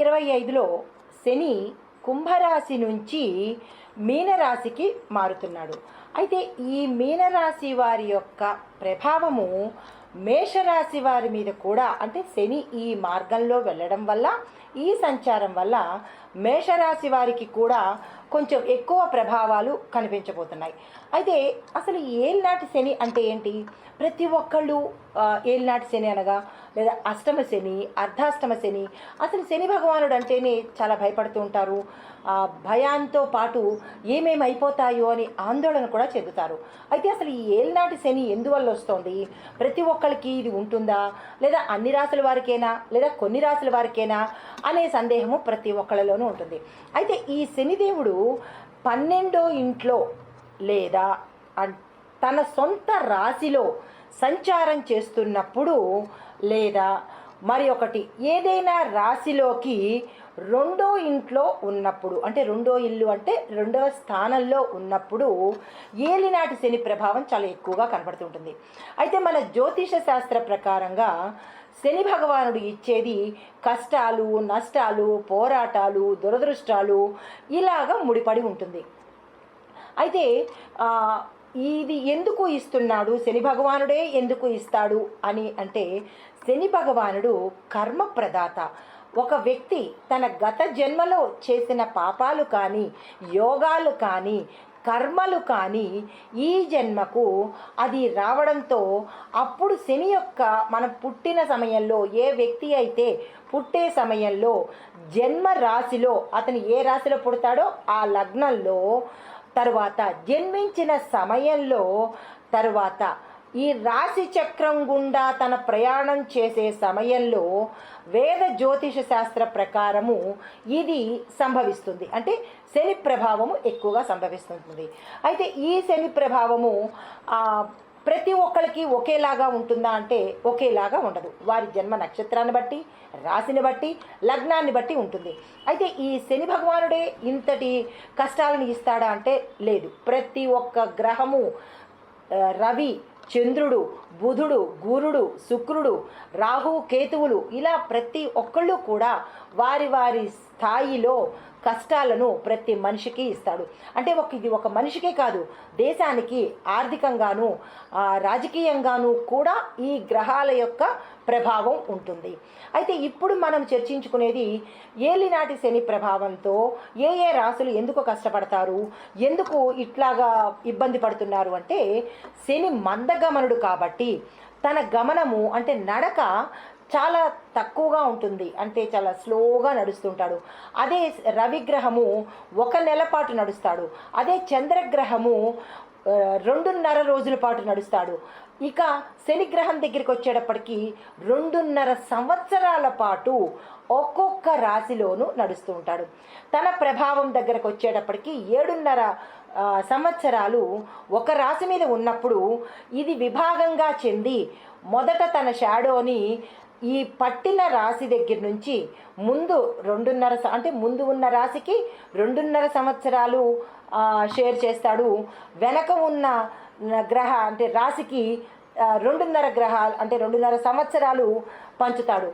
2025లో శని కుంభరాశి నుంచి మీనరాశికి మారుతున్నాడు. అయితే ఈ మీనరాశి వారి యొక్క ప్రభావము మేషరాశి వారి మీద కూడా, అంటే శని ఈ మార్గంలో వెళ్ళడం వల్ల, ఈ సంచారం వల్ల మేషరాశి వారికి కూడా కొంచెం ఎక్కువ ప్రభావాలు కనిపించబోతున్నాయి. అయితే అసలు ఏలినాటి శని అంటే ఏంటి? ప్రతి ఒక్కళ్ళు ఏలినాటి శని అనగా, లేదా అష్టమ శని, అర్ధాష్టమ శని, అసలు శని భగవానుడు అంటేనే చాలా భయపడుతూ ఉంటారు. భయాంతో పాటు ఏమేమి అయిపోతాయో అని ఆందోళన కూడా చెందుతారు. అయితే అసలు ఈ ఏలినాటి శని ఎందువల్ల వస్తుంది? ప్రతి ఒక్కరికి ఇది ఉంటుందా, లేదా అన్ని రాశుల వారికేనా, లేదా కొన్ని రాశుల వారికేనా అనే సందేహము ప్రతి ఒక్కళ్ళలోనూ ఉంటుంది. అయితే ఈ శనిదేవుడు 12వ ఇంట్లో లేదా తన సొంత రాశిలో సంచారం చేస్తున్నప్పుడు, లేదా మరి ఒకటి ఏదైనా రాశిలోకి 2వ ఇంట్లో ఉన్నప్పుడు, అంటే 2వ ఇల్లు అంటే 2వ స్థానంలో ఉన్నప్పుడు ఏలినాటి శని ప్రభావం చాలా ఎక్కువగా కనపడుతుంటుంది. అయితే మన జ్యోతిష శాస్త్ర ప్రకారంగా శని భగవానుడు ఇచ్చేది కష్టాలు, నష్టాలు, పోరాటాలు, దురదృష్టాలు ఇలాగా ముడిపడి ఉంటుంది. అయితే ఇది ఎందుకు ఇస్తున్నాడు, శని భగవానుడే ఎందుకు ఇస్తాడు అని అంటే, శని భగవానుడు కర్మ ప్రదాత. ఒక వ్యక్తి తన గత జన్మలో చేసిన పాపాలు కానీ, యోగాలు కానీ, కర్మలు కానీ ఈ జన్మకు అది రావడంతో, అప్పుడు శని యొక్క మనం పుట్టిన సమయంలో, ఏ వ్యక్తి అయితే పుట్టే సమయంలో జన్మ రాశిలో అతను ఏ రాశిలో పుడతాడో ఆ లగ్నంలో, తరువాత జన్మించిన సమయంలో, తరువాత ఈ రాశి చక్రం గుండా తన ప్రయాణం చేసే సమయంలో వేద జ్యోతిష శాస్త్ర ప్రకారము ఇది సంభవిస్తుంది. అంటే శని ప్రభావము ఎక్కువగా సంభవిస్తుంది. అయితే ఈ శని ప్రభావము ప్రతి ఒక్కరికి ఒకేలాగా ఉంటుందా అంటే ఒకేలాగా ఉండదు. వారి జన్మ నక్షత్రాన్ని బట్టి, రాశిని బట్టి, లగ్నాన్ని బట్టి ఉంటుంది. అయితే ఈ శని భగవానుడే ఇంతటి కష్టాలను ఇస్తాడా అంటే లేదు. ప్రతి ఒక్క గ్రహము, రవి, చంద్రుడు, బుధుడు, గురుడు, శుక్రుడు, రాహు, కేతువులు, ఇలా ప్రతి ఒక్కళ్ళు కూడా వారి వారి స్థాయిలో కష్టాలను ప్రతి మనిషికి ఇస్తాడు. అంటే ఇది ఒక మనిషికే కాదు, దేశానికి ఆర్థికంగాను రాజకీయంగాను కూడా ఈ గ్రహాల యొక్క ప్రభావం ఉంటుంది. అయితే ఇప్పుడు మనం చర్చించుకునేది ఏలినాటి శని ప్రభావంతో ఏ ఏ రాశులు ఎందుకు కష్టపడతారు, ఎందుకు ఇట్లాగా ఇబ్బంది పడుతున్నారు అంటే, శని మందగమనుడు కాబట్టి తన గమనము అంటే నడక చాలా తక్కువగా ఉంటుంది. అంటే చాలా స్లోగా నడుస్తుంటాడు. అదే రవిగ్రహము 1 నెల పాటు నడుస్తాడు. అదే చంద్రగ్రహము 2.5 రోజుల పాటు నడుస్తాడు. ఇక శనిగ్రహం దగ్గరికి వచ్చేటప్పటికి 2.5 సంవత్సరాల పాటు ఒక్కొక్క రాశిలోనూ నడుస్తూ ఉంటాడు. తన ప్రభావం దగ్గరకు వచ్చేటప్పటికి 7.5 సంవత్సరాలు ఒక రాశి మీద ఉన్నప్పుడు ఇది విభాగంగా చెంది మొదట తన షాడోని ఈ పట్టిన రాశి దగ్గర నుంచి ముందు 2.5 అంటే ముందు ఉన్న రాశికి 2.5 సంవత్సరాలు షేర్ చేస్తాడు. వెనక ఉన్న అంటే రాశికి 2.5 గ్రహాలు అంటే 2.5 సంవత్సరాలు పంచుతాడు.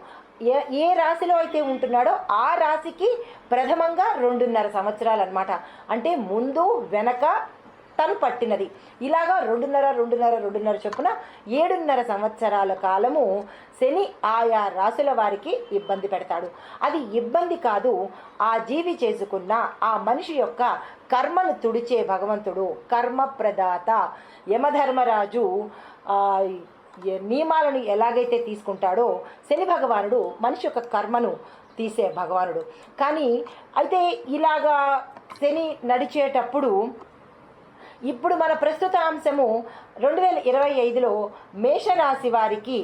ఏ రాశిలో అయితే ఉంటున్నాడో ఆ రాశికి ప్రథమంగా 2.5 సంవత్సరాలు అన్నమాట. అంటే ముందు వెనక తను పట్టినది ఇలాగా 2.5 చొప్పున 7.5 సంవత్సరాల కాలము శని ఆయా రాశుల వారికి ఇబ్బంది పెడతాడు. అది ఇబ్బంది కాదు, ఆ జీవి చేసుకున్న ఆ మనిషి యొక్క కర్మను తుడిచే భగవంతుడు, కర్మ ప్రదాత యమధర్మరాజు నియమాలను ఎలాగైతే తీసుకుంటాడో శని భగవానుడు మనిషి యొక్క కర్మను తీసే భగవానుడు. కానీ అయితే ఇలాగా శని నడిచేటప్పుడు ఇప్పుడు మన ప్రస్తుత అంశము 2025లో మేషరాశి వారికి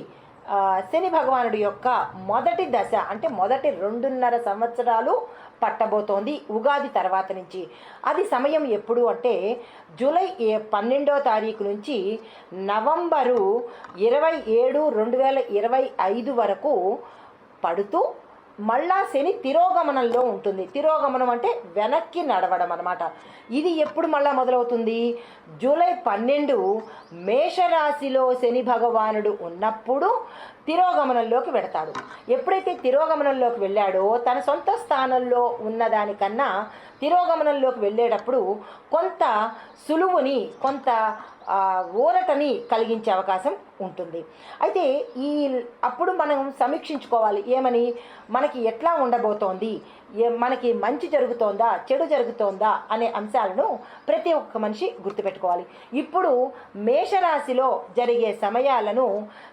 శని భగవానుడి యొక్క మొదటి దశ అంటే మొదటి 2.5 సంవత్సరాలు పట్టబోతోంది ఉగాది తర్వాత నుంచి. అది సమయం ఎప్పుడు అంటే జూలై 12వ తారీఖు నుంచి నవంబరు 27, 2025 వరకు పడుతూ మళ్ళా శని తిరోగమనంలో ఉంటుంది. తిరోగమనం అంటే వెనక్కి నడవడం అన్నమాట. ఇది ఎప్పుడు మళ్ళా మొదలవుతుంది? జూలై 12 మేషరాశిలో శని భగవానుడు ఉన్నప్పుడు తిరోగమనంలోకి వెడతాడు. ఎప్పుడైతే తిరోగమనంలోకి వెళ్ళాడో తన సొంత స్థానంలో ఉన్నదానికన్నా తిరోగమనంలోకి వెళ్ళేటప్పుడు కొంత సులువుని, కొంత ఊరటని కలిగించే అవకాశం ఉంటుంది. అయితే అప్పుడు మనం సమీక్షించుకోవాలి, ఏమని, మనకి ఎట్లా ఉండబోతోంది, మనకి మంచి జరుగుతోందా, చెడు జరుగుతోందా అనే అంశాలను ప్రతి ఒక్క మనిషి గుర్తుపెట్టుకోవాలి. ఇప్పుడు మేషరాశిలో జరిగే సమయాలను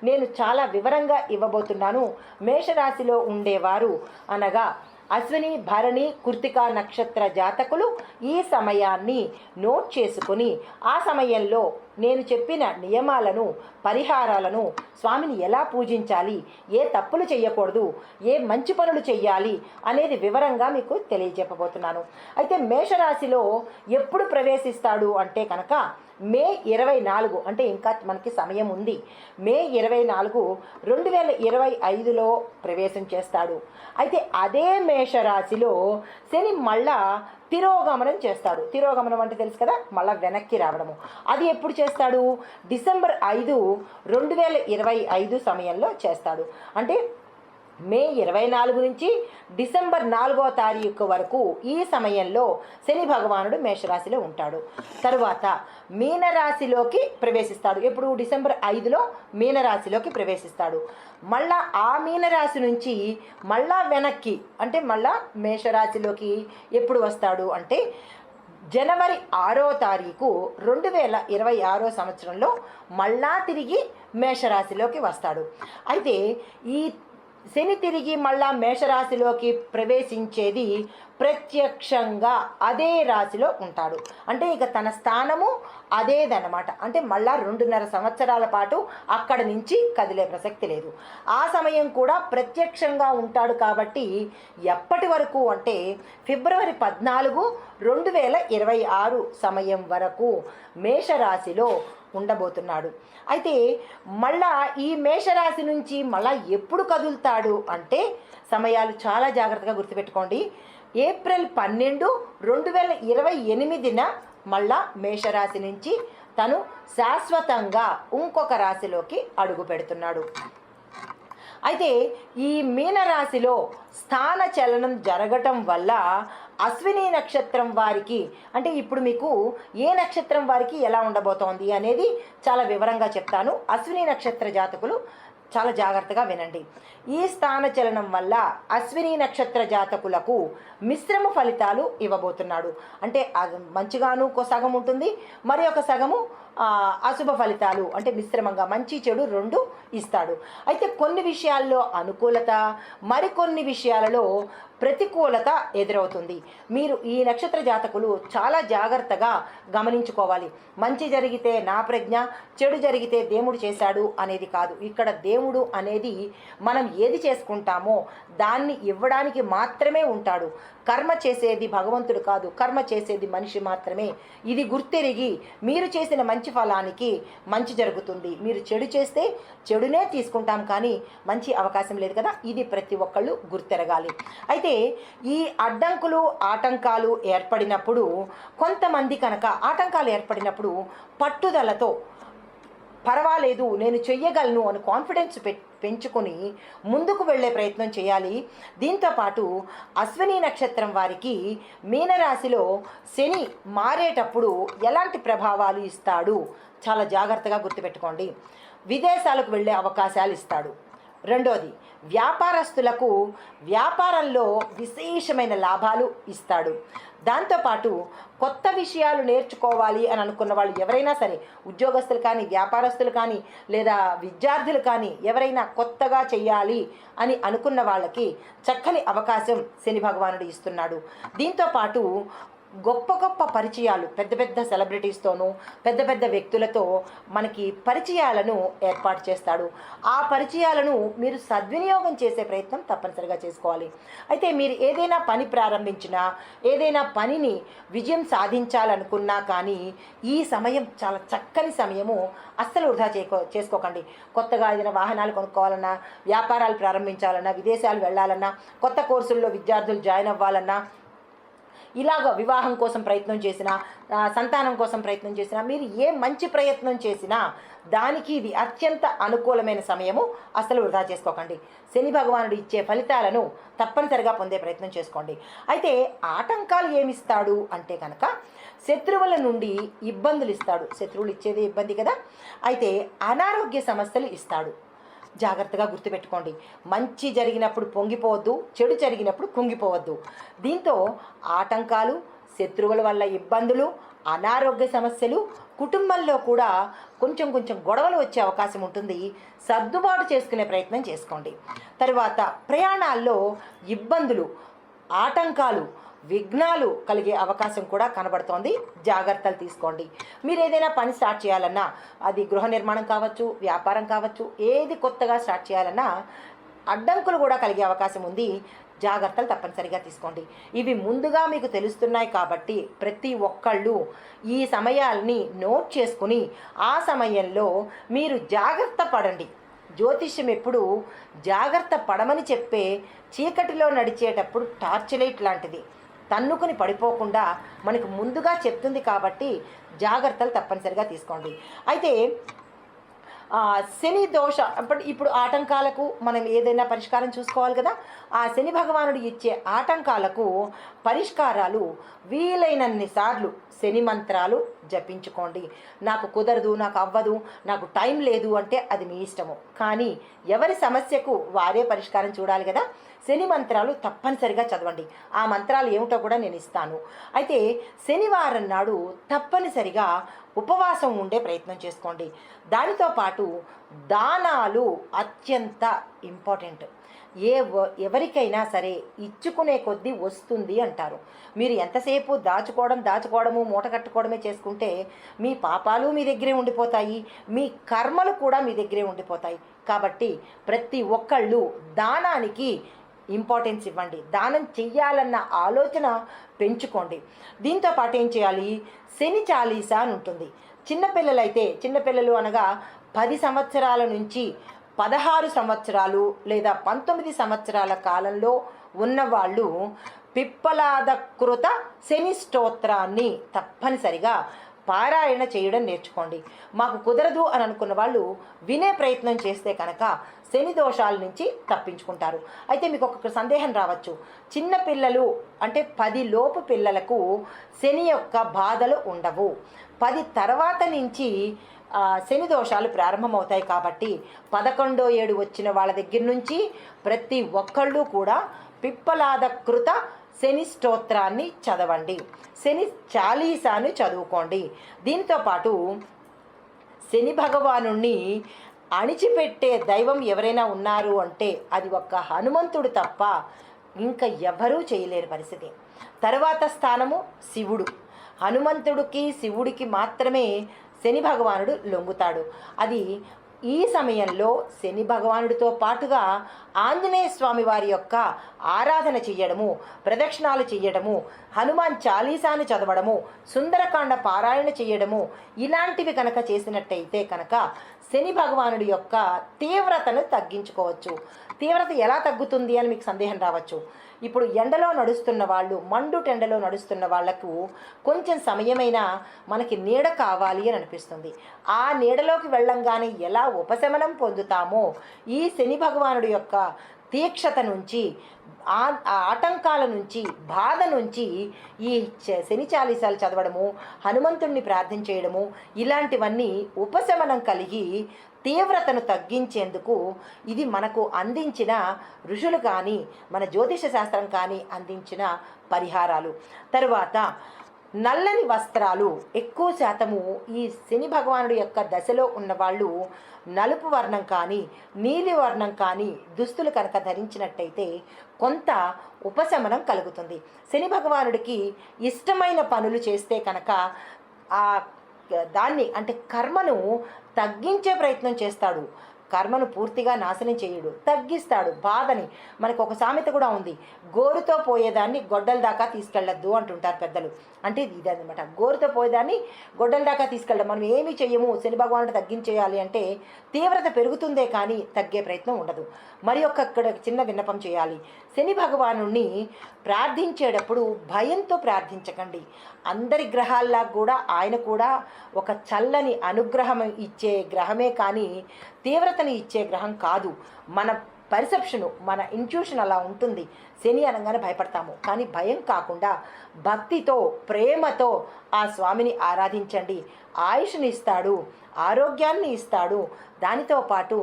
నేను చాలా వివరంగా ఇవ్వబోతున్నాను. మేషరాశిలో ఉండేవారు అనగా అశ్విని, భరణి, కృత్తికా నక్షత్ర జాతకులు ఈ సమయాన్ని నోట్ చేసుకుని ఆ సమయంలో నేను చెప్పిన నియమాలను, పరిహారాలను, స్వామిని ఎలా పూజించాలి, ఏ తప్పులు చేయకూడదు, ఏ మంచి పనులు చెయ్యాలి అనేది వివరంగా మీకు తెలియజెప్పబోతున్నాను. అయితే మేషరాశిలో ఎప్పుడు ప్రవేశిస్తాడు అంటే కనుక మే 24, అంటే ఇంకా మనకి సమయం ఉంది. మే 24, 2025లో ప్రవేశం చేస్తాడు. అయితే అదే మేషరాశిలో శని మళ్ళా తిరోగమనం చేస్తాడు. తిరోగమనం అంటే తెలుసు కదా, మళ్ళీ వెనక్కి రావడము. అది ఎప్పుడు చేస్తాడు? డిసెంబర్ 5, 2025 సమయంలో చేస్తాడు. అంటే మే 24 నుంచి డిసెంబర్ 4వ తారీఖు వరకు ఈ సమయంలో శని భగవానుడు మేషరాశిలో ఉంటాడు. తరువాత మీనరాశిలోకి ప్రవేశిస్తాడు. ఎప్పుడు? డిసెంబర్ 5లో మీనరాశిలోకి ప్రవేశిస్తాడు. మళ్ళా ఆ మీనరాశి నుంచి మళ్ళా వెనక్కి, అంటే మళ్ళా మేషరాశిలోకి ఎప్పుడు వస్తాడు అంటే జనవరి 6వ తారీఖు 2026 సంవత్సరంలో మళ్ళా తిరిగి మేషరాశిలోకి వస్తాడు. అయితే ఈ శని తిరిగి మళ్ళా మేషరాశిలోకి ప్రవేశించేది ప్రత్యక్షంగా అదే రాశిలో ఉంటాడు. అంటే ఇక తన స్థానము అదేదన్నమాట. అంటే మళ్ళా 2.5 సంవత్సరాల పాటు అక్కడి నుంచి కదిలే ప్రసక్తి లేదు. ఆ సమయం కూడా ప్రత్యక్షంగా ఉంటాడు. కాబట్టి ఎప్పటి వరకు అంటే ఫిబ్రవరి 14, 2026 సమయం వరకు మేషరాశిలో ఉండబోతున్నాడు. అయితే మళ్ళా ఈ మేషరాశి నుంచి మళ్ళా ఎప్పుడు కదులుతాడు అంటే సమయాలు చాలా జాగ్రత్తగా గుర్తుపెట్టుకోండి. ఏప్రిల్ 12, 2028న మళ్ళా మేషరాశి నుంచి తను శాశ్వతంగా ఇంకొక రాశిలోకి అడుగు పెడుతున్నాడు. అయితే ఈ మీనరాశిలో స్థాన చలనం జరగటం వల్ల అశ్విని నక్షత్రం వారికి, అంటే ఇప్పుడు మీకు ఏ నక్షత్రం వారికి ఎలా ఉండబోతోంది అనేది చాలా వివరంగా చెప్తాను. అశ్విని నక్షత్ర జాతకులు చాలా జాగ్రత్తగా వినండి. ఈ స్థాన చలనం వల్ల అశ్విని నక్షత్ర జాతకులకు మిశ్రమ ఫలితాలు ఇవ్వబోతున్నాడు. అంటే మంచిగాను సగం ఉంటుంది, మరి ఒక సగము అశుభ ఫలితాలు, అంటే మిశ్రమంగా మంచి చెడు 2 ఇస్తాడు. అయితే కొన్ని విషయాల్లో అనుకూలత, మరికొన్ని విషయాలలో ప్రతికూలత ఎదురవుతుంది. మీరు ఈ నక్షత్ర జాతకులు చాలా జాగ్రత్తగా గమనించుకోవాలి. మంచి జరిగితే నా ప్రజ్ఞ, చెడు జరిగితే దేవుడు చేశాడు అనేది కాదు. ఇక్కడ దేవుడు అనేది మనం ఏది చేసుకుంటామో దాన్ని ఇవ్వడానికి మాత్రమే ఉంటాడు. కర్మ చేసేది భగవంతుడు కాదు, కర్మ చేసేది మనిషి మాత్రమే. ఇది గుర్తెరిగి మీరు చేసిన మంచి ఫలానికి మంచి జరుగుతుంది. మీరు చెడు చేస్తే చెడునే తీసుకుంటాం, కానీ మంచి అవకాశం లేదు కదా. ఇది ప్రతి ఒక్కళ్ళు గుర్తెరగాలి. అయితే ఈ అడ్డంకులు, ఆటంకాలు ఏర్పడినప్పుడు కొంతమంది కనుక ఆటంకాలు ఏర్పడినప్పుడు పట్టుదలతో పర్వాలేదు నేను చెయ్యగలను అని కాన్ఫిడెన్స్ పెంచుకొని ముందుకు వెళ్ళే ప్రయత్నం చేయాలి. దీంతోపాటు అశ్విని నక్షత్రం వారికి మీనరాశిలో శని మారేటప్పుడు ఎలాంటి ప్రభావాలు ఇస్తాడు చాలా జాగ్రత్తగా గుర్తుపెట్టుకోండి. విదేశాలకు వెళ్ళే అవకాశాలు ఇస్తాడు. రెండోది, వ్యాపారస్తులకు వ్యాపారంలో విశేషమైన లాభాలు ఇస్తాడు. దాంతోపాటు కొత్త విషయాలు నేర్చుకోవాలి అని అనుకున్న వాళ్ళు ఎవరైనా సరే, ఉద్యోగస్తులు కానీ, వ్యాపారస్తులు కానీ, లేదా విద్యార్థులు కానీ, ఎవరైనా కొత్తగా చెయ్యాలి అని అనుకున్న వాళ్ళకి చక్కని అవకాశం శని భగవానుడు ఇస్తున్నాడు. దీంతోపాటు గొప్ప గొప్ప పరిచయాలు, పెద్ద పెద్ద సెలబ్రిటీస్తోనూ, పెద్ద పెద్ద వ్యక్తులతో మనకి పరిచయాలను ఏర్పాటు చేస్తాడు. ఆ పరిచయాలను మీరు సద్వినియోగం చేసే ప్రయత్నం తప్పనిసరిగా చేసుకోవాలి. అయితే మీరు ఏదైనా పని ప్రారంభించినా, ఏదైనా పనిని విజయం సాధించాలనుకున్నా కానీ ఈ సమయం చాలా చక్కని సమయము. అస్సలు వృధా చేసుకోకండి. కొత్తగా ఏదైనా వాహనాలు కొనుక్కోవాలన్నా, వ్యాపారాలు ప్రారంభించాలన్నా, విదేశాలు వెళ్ళాలన్నా, కొత్త కోర్సుల్లో విద్యార్థులు జాయిన్ అవ్వాలన్నా, ఇలాగ వివాహం కోసం ప్రయత్నం చేసినా, సంతానం కోసం ప్రయత్నం చేసినా, మీరు ఏ మంచి ప్రయత్నం చేసినా దానికి ఇది అత్యంత అనుకూలమైన సమయము. అసలు వృధా చేసుకోకండి. శని భగవానుడు ఇచ్చే ఫలితాలను తప్పనిసరిగా పొందే ప్రయత్నం చేసుకోండి. అయితే ఆటంకాలు ఏమిస్తాడు అంటే కనుక శత్రువుల నుండి ఇబ్బందులు ఇస్తాడు. శత్రువులు ఇచ్చేది ఇబ్బంది కదా. అయితే అనారోగ్య సమస్యలు ఇస్తాడు. జాగ్రత్తగా గుర్తుపెట్టుకోండి. మంచి జరిగినప్పుడు పొంగిపోవద్దు, చెడు జరిగినప్పుడు కుంగిపోవద్దు. దీంతో ఆటంకాలు, శత్రువుల వల్ల ఇబ్బందులు, అనారోగ్య సమస్యలు, కుటుంబంలో కూడా కొంచెం గొడవలు వచ్చే అవకాశం ఉంటుంది. సర్దుబాటు చేసుకునే ప్రయత్నం చేసుకోండి. తర్వాత ప్రయాణాల్లో ఇబ్బందులు, ఆటంకాలు, విఘ్నాలు కలిగే అవకాశం కూడా కనబడుతోంది. జాగ్రత్తలు తీసుకోండి. మీరు ఏదైనా పని స్టార్ట్ చేయాలన్నా, అది గృహ నిర్మాణం కావచ్చు, వ్యాపారం కావచ్చు, ఏది కొత్తగా స్టార్ట్ చేయాలన్నా అడ్డంకులు కూడా కలిగే అవకాశం ఉంది. జాగ్రత్తలు తప్పనిసరిగా తీసుకోండి. ఇవి ముందుగా మీకు తెలుస్తున్నాయి కాబట్టి ప్రతి ఒక్కళ్ళు ఈ సమయాల్ని నోట్ చేసుకుని ఆ సమయంలో మీరు జాగ్రత్త పడండి. జ్యోతిష్యం ఎప్పుడు జాగ్రత్త పడమని చెప్పే చీకటిలో నడిచేటప్పుడు టార్చ్ లైట్ లాంటిది. తన్నుకుని పడిపోకుండా మనకు ముందుగా చెప్తుంది కాబట్టి జాగ్రత్తలు తప్పనిసరిగా తీసుకోండి. అయితే శని దోష ఇప్పుడు ఆటంకాలకు మనం ఏదైనా పరిష్కారం చూసుకోవాలి కదా. ఆ శని భగవానుడు ఇచ్చే ఆటంకాలకు పరిష్కారాలు వీలైనన్ని సార్లు శని మంత్రాలు జపించుకోండి. నాకు కుదరదు, నాకు అవ్వదు, నాకు టైం లేదు అంటే అది మీ ఇష్టము. కానీ ఎవరి సమస్యకు వారే పరిష్కారం చూడాలి కదా. శని మంత్రాలు తప్పనిసరిగా చదవండి. ఆ మంత్రాలు ఏమిటో కూడా నేను ఇస్తాను. అయితే శనివారం నాడు తప్పనిసరిగా ఉపవాసం ఉండే ప్రయత్నం చేసుకోండి. దానితో పాటు దానాలు అత్యంత ఇంపార్టెంట్. ఎవరికైనా సరే ఇచ్చుకునే కొద్దీ వస్తుంది అంటారు. మీరు ఎంతసేపు దాచుకోవడము, మూట కట్టుకోవడమే చేసుకుంటే మీ పాపాలు మీ దగ్గరే ఉండిపోతాయి, మీ కర్మలు కూడా మీ దగ్గరే ఉండిపోతాయి. కాబట్టి ప్రతి ఒక్కళ్ళు దానానికి ఇంపార్టెన్స్ ఇవ్వండి. దానం చెయ్యాలన్న ఆలోచన పెంచుకోండి. దీంతో పాటు ఏం చేయాలి, శని చాలీసా అని ఉంటుంది. చిన్నపిల్లలు అనగా 10 సంవత్సరాల నుంచి 16 సంవత్సరాలు లేదా 19 సంవత్సరాల కాలంలో ఉన్నవాళ్ళు పిప్పలాదకృత శని స్తోత్రాన్ని తప్పనిసరిగా పారాయణ చేయడం నేర్చుకోండి. మాకు కుదరదు అని అనుకున్న వాళ్ళు వినే ప్రయత్నం చేస్తే కనుక శని దోషాల నుంచి తప్పించుకుంటారు. అయితే మీకు ఒక సందేహం రావచ్చు, చిన్న పిల్లలు అంటే 10 లోపు పిల్లలకు శని యొక్క బాధలు ఉండవు. 10 తర్వాత నుంచి శని దోషాలు ప్రారంభమవుతాయి. కాబట్టి 11వ ఏడు వచ్చిన వాళ్ళ దగ్గర నుంచి ప్రతి ఒక్కళ్ళు కూడా పిప్పలాదకృత శని స్తోత్రాన్ని చదవండి. శని చాలీసాను చదువుకోండి. దీంతో పాటు శని భగవానుణ్ణి అణిచిపెట్టే దైవం ఎవరైనా ఉన్నారు అంటే అది ఒక్క హనుమంతుడు తప్ప ఇంకా ఎవరూ చేయలేని పరిస్థితి. తర్వాత స్థానము శివుడు. హనుమంతుడికి శివుడికి మాత్రమే శని భగవానుడు లొంగుతాడు. అది ఈ సమయంలో శని భగవానుడితో పాటుగా ఆంజనేయ స్వామి వారి యొక్క ఆరాధన చెయ్యడము, ప్రదక్షిణాలు చెయ్యడము, హనుమాన్ చాలీసాను చదవడము, సుందరకాండ పారాయణ చెయ్యడము, ఇలాంటివి కనుక చేసినట్టయితే కనుక శని భగవానుడి యొక్క తీవ్రతను తగ్గించుకోవచ్చు. తీవ్రత ఎలా తగ్గుతుంది అని మీకు సందేహం రావచ్చు. ఇప్పుడు ఎండలో నడుస్తున్న వాళ్ళు, మండుటెండలో నడుస్తున్న వాళ్లకు కొంచెం సమయమైనా మనకి నీడ కావాలి అని అనిపిస్తుంది. ఆ నీడలోకి వెళ్ళంగానే ఎలా ఉపశమనం పొందుతామో ఈ శని భగవానుడి యొక్క తీక్షత నుంచి, ఆటంకాల నుంచి, బాధ నుంచి ఈ శని చాలీసాలు చదవడము, హనుమంతుడిని ప్రార్థన చేయడము, ఇలాంటివన్నీ ఉపశమనం కలిగి తీవ్రతను తగ్గించేందుకు ఇది మనకు అందించిన ఋషులు కానీ మన జ్యోతిష శాస్త్రం కానీ అందించిన పరిహారాలు. తరువాత నల్లని వస్త్రాలు ఎక్కువ శాతము ఈ శని భగవానుడి యొక్క దశలో ఉన్నవాళ్ళు నలుపు వర్ణం కానీ నీలి వర్ణం కానీ దుస్తులు కనుక ధరించినట్టయితే కొంత ఉపశమనం కలుగుతుంది. శని భగవానుడికి ఇష్టమైన పనులు చేస్తే కనుక దాన్ని అంటే కర్మను తగ్గించే ప్రయత్నం చేస్తాడు. కర్మను పూర్తిగా నాశనం చేయడు, తగ్గిస్తాడు బాధని. మనకు ఒక సామెత కూడా ఉంది, గోరుతో పోయేదాన్ని గొడ్డల దాకా తీసుకెళ్ళొద్దు అంటుంటారు పెద్దలు. అంటే ఇదన్నమాట, గోరుతో పోయేదాన్ని గొడ్డల దాకా తీసుకెళ్ళడం. మనం ఏమీ చెయ్యము, శని భగవానుడు తగ్గించేయాలి అంటే తీవ్రత పెరుగుతుందే కానీ తగ్గే ప్రయత్నం ఉండదు. మరి ఇక్కడ చిన్న విన్నపం చేయాలి. శని భగవాను ప్రార్థించేటప్పుడు భయంతో ప్రార్థించకండి. అందరి గ్రహాల్లా కూడా ఆయన కూడా ఒక చల్లని అనుగ్రహం ఇచ్చే గ్రహమే కానీ తీవ్రతని ఇచ్చే గ్రహం కాదు. మన పర్సెప్షను, మన ఇంట్యూషన్ అలా ఉంటుంది. శని అనగానే భయపడతాము, కానీ భయం కాకుండా భక్తితో ప్రేమతో ఆ స్వామిని ఆరాధించండి. ఆయుష్ని ఇస్తాడు, ఆరోగ్యాన్ని ఇస్తాడు, దానితో పాటు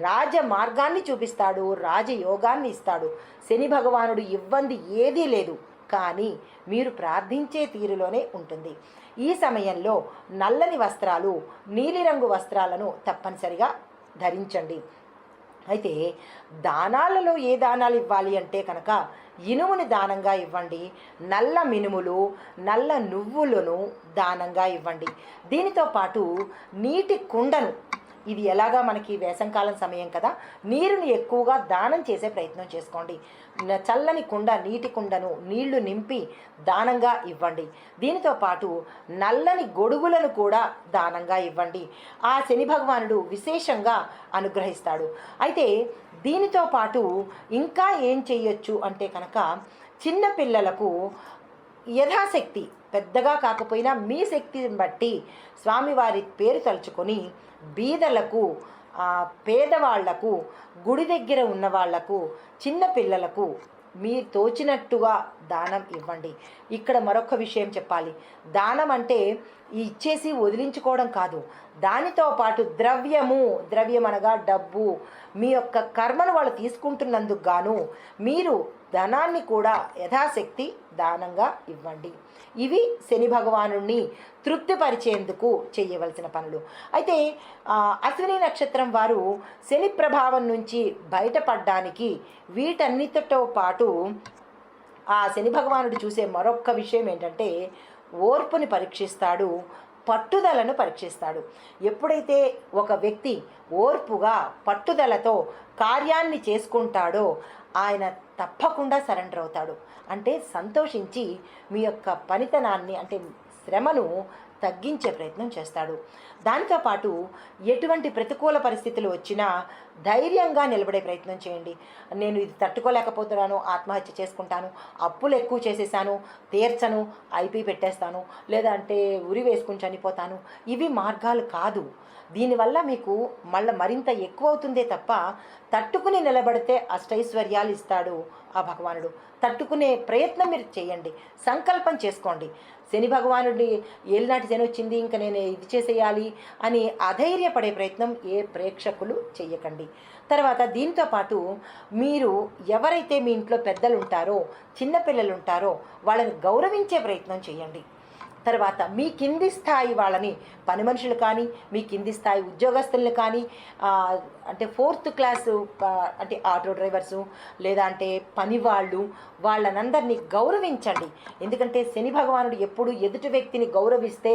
రాజ మార్గాన్ని చూపిస్తాడు, రాజయోగాన్ని ఇస్తాడు. శని భగవానుడు ఇవ్వంది ఏదీ లేదు, కానీ మీరు ప్రార్థించే తీరులోనే ఉంటుంది. ఈ సమయంలో నల్లని వస్త్రాలు, నీలిరంగు వస్త్రాలను తప్పనిసరిగా ధరించండి. అయితే దానాలలో ఏ దానాలు ఇవ్వాలి అంటే కనుక ఇనుముని దానంగా ఇవ్వండి, నల్ల మినుములు, నల్ల నువ్వులను దానంగా ఇవ్వండి. దీనితో పాటు నీటి కుండను, ఇది ఎలాగా మనకి వేసంకాలం సమయం కదా, నీరుని ఎక్కువగా దానం చేసే ప్రయత్నం చేసుకోండి. చల్లని కుండ, నీటి కుండను నీళ్లు నింపి దానంగా ఇవ్వండి. దీనితో పాటు నల్లని గొడుగులను కూడా దానంగా ఇవ్వండి. ఆ శని భగవానుడు విశేషంగా అనుగ్రహిస్తాడు. అయితే దీనితో పాటు ఇంకా ఏం చెయ్యొచ్చు అంటే కనుక చిన్నపిల్లలకు యథాశక్తి, పెద్దగా కాకపోయినా మీ శక్తిని బట్టి స్వామివారి పేరు తలుచుకొని బీదలకు, పేదవాళ్లకు, గుడి దగ్గర ఉన్న వాళ్లకు, చిన్నపిల్లలకు మీరు తోచినట్టుగా దానం ఇవ్వండి. ఇక్కడ మరొక విషయం చెప్పాలి. దానం అంటే ఇచ్చేసి వదిలించుకోవడం కాదు, దానితో పాటు ద్రవ్యం అనగా డబ్బు, మీ యొక్క కర్మను వాళ్ళు తీసుకుంటున్నందుకు గాను మీరు ధనాన్ని కూడా యథాశక్తి దానంగా ఇవ్వండి. ఇవి శని భగవానుణ్ణి తృప్తిపరిచేందుకు చేయవలసిన పనులు. అయితే అశ్విని నక్షత్రం వారు శని ప్రభావం నుంచి బయటపడడానికి వీటన్నిటితో పాటు ఆ శని భగవానుడు చూసే మరొక విషయం ఏంటంటే ఓర్పుని పరీక్షిస్తాడు, పట్టుదలను పరీక్షిస్తాడు. ఎప్పుడైతే ఒక వ్యక్తి ఓర్పుగా పట్టుదలతో కార్యాన్ని చేసుకుంటాడో ఆయన తప్పకుండా సరెండర్ అవుతాడు. అంటే సంతోషించి మీ యొక్క పనితనాన్ని, అంటే శ్రమను తగ్గించే ప్రయత్నం చేస్తాడు. దానితో పాటు ఎటువంటి ప్రతికూల పరిస్థితులు వచ్చినా ధైర్యంగా నిలబడే ప్రయత్నం చేయండి. నేను ఇది తట్టుకోలేకపోతున్నాను, ఆత్మహత్య చేసుకుంటాను, అప్పులు ఎక్కువ చేసేసాను, తీర్చను, ఐపీ పెట్టేస్తాను, లేదంటే ఉరి వేసుకుని చనిపోతాను, ఇవి మార్గాలు కాదు. దీనివల్ల మీకు మరింత ఎక్కువ అవుతుందే తప్ప తట్టుకుని నిలబడితే అష్టైశ్వర్యాలు ఇస్తాడు ఆ భగవానుడు. తట్టుకునే ప్రయత్నం మీరు చేయండి, సంకల్పం చేసుకోండి. శని భగవానుడి ఏలినాటి శని వచ్చింది, ఇంకా నేను ఇది చేసేయాలి అని అధైర్యపడే ప్రయత్నం ఏ ప్రేక్షకులు చెయ్యకండి. తర్వాత దీంతో పాటు మీరు ఎవరైతే మీ ఇంట్లో పెద్దలు ఉంటారో, చిన్నపిల్లలు ఉంటారో వాళ్ళని గౌరవించే ప్రయత్నం చేయండి. తర్వాత మీ కింది స్థాయి వాళ్ళని, పని మనుషులు కానీ, మీ కింది స్థాయి ఉద్యోగస్తులను కానీ, అంటే 4th క్లాసు అంటే ఆటో డ్రైవర్సు లేదా అంటే పనివాళ్ళు, వాళ్ళనందరినీ గౌరవించండి. ఎందుకంటే శని భగవానుడు ఎప్పుడు ఎదుటి వ్యక్తిని గౌరవిస్తే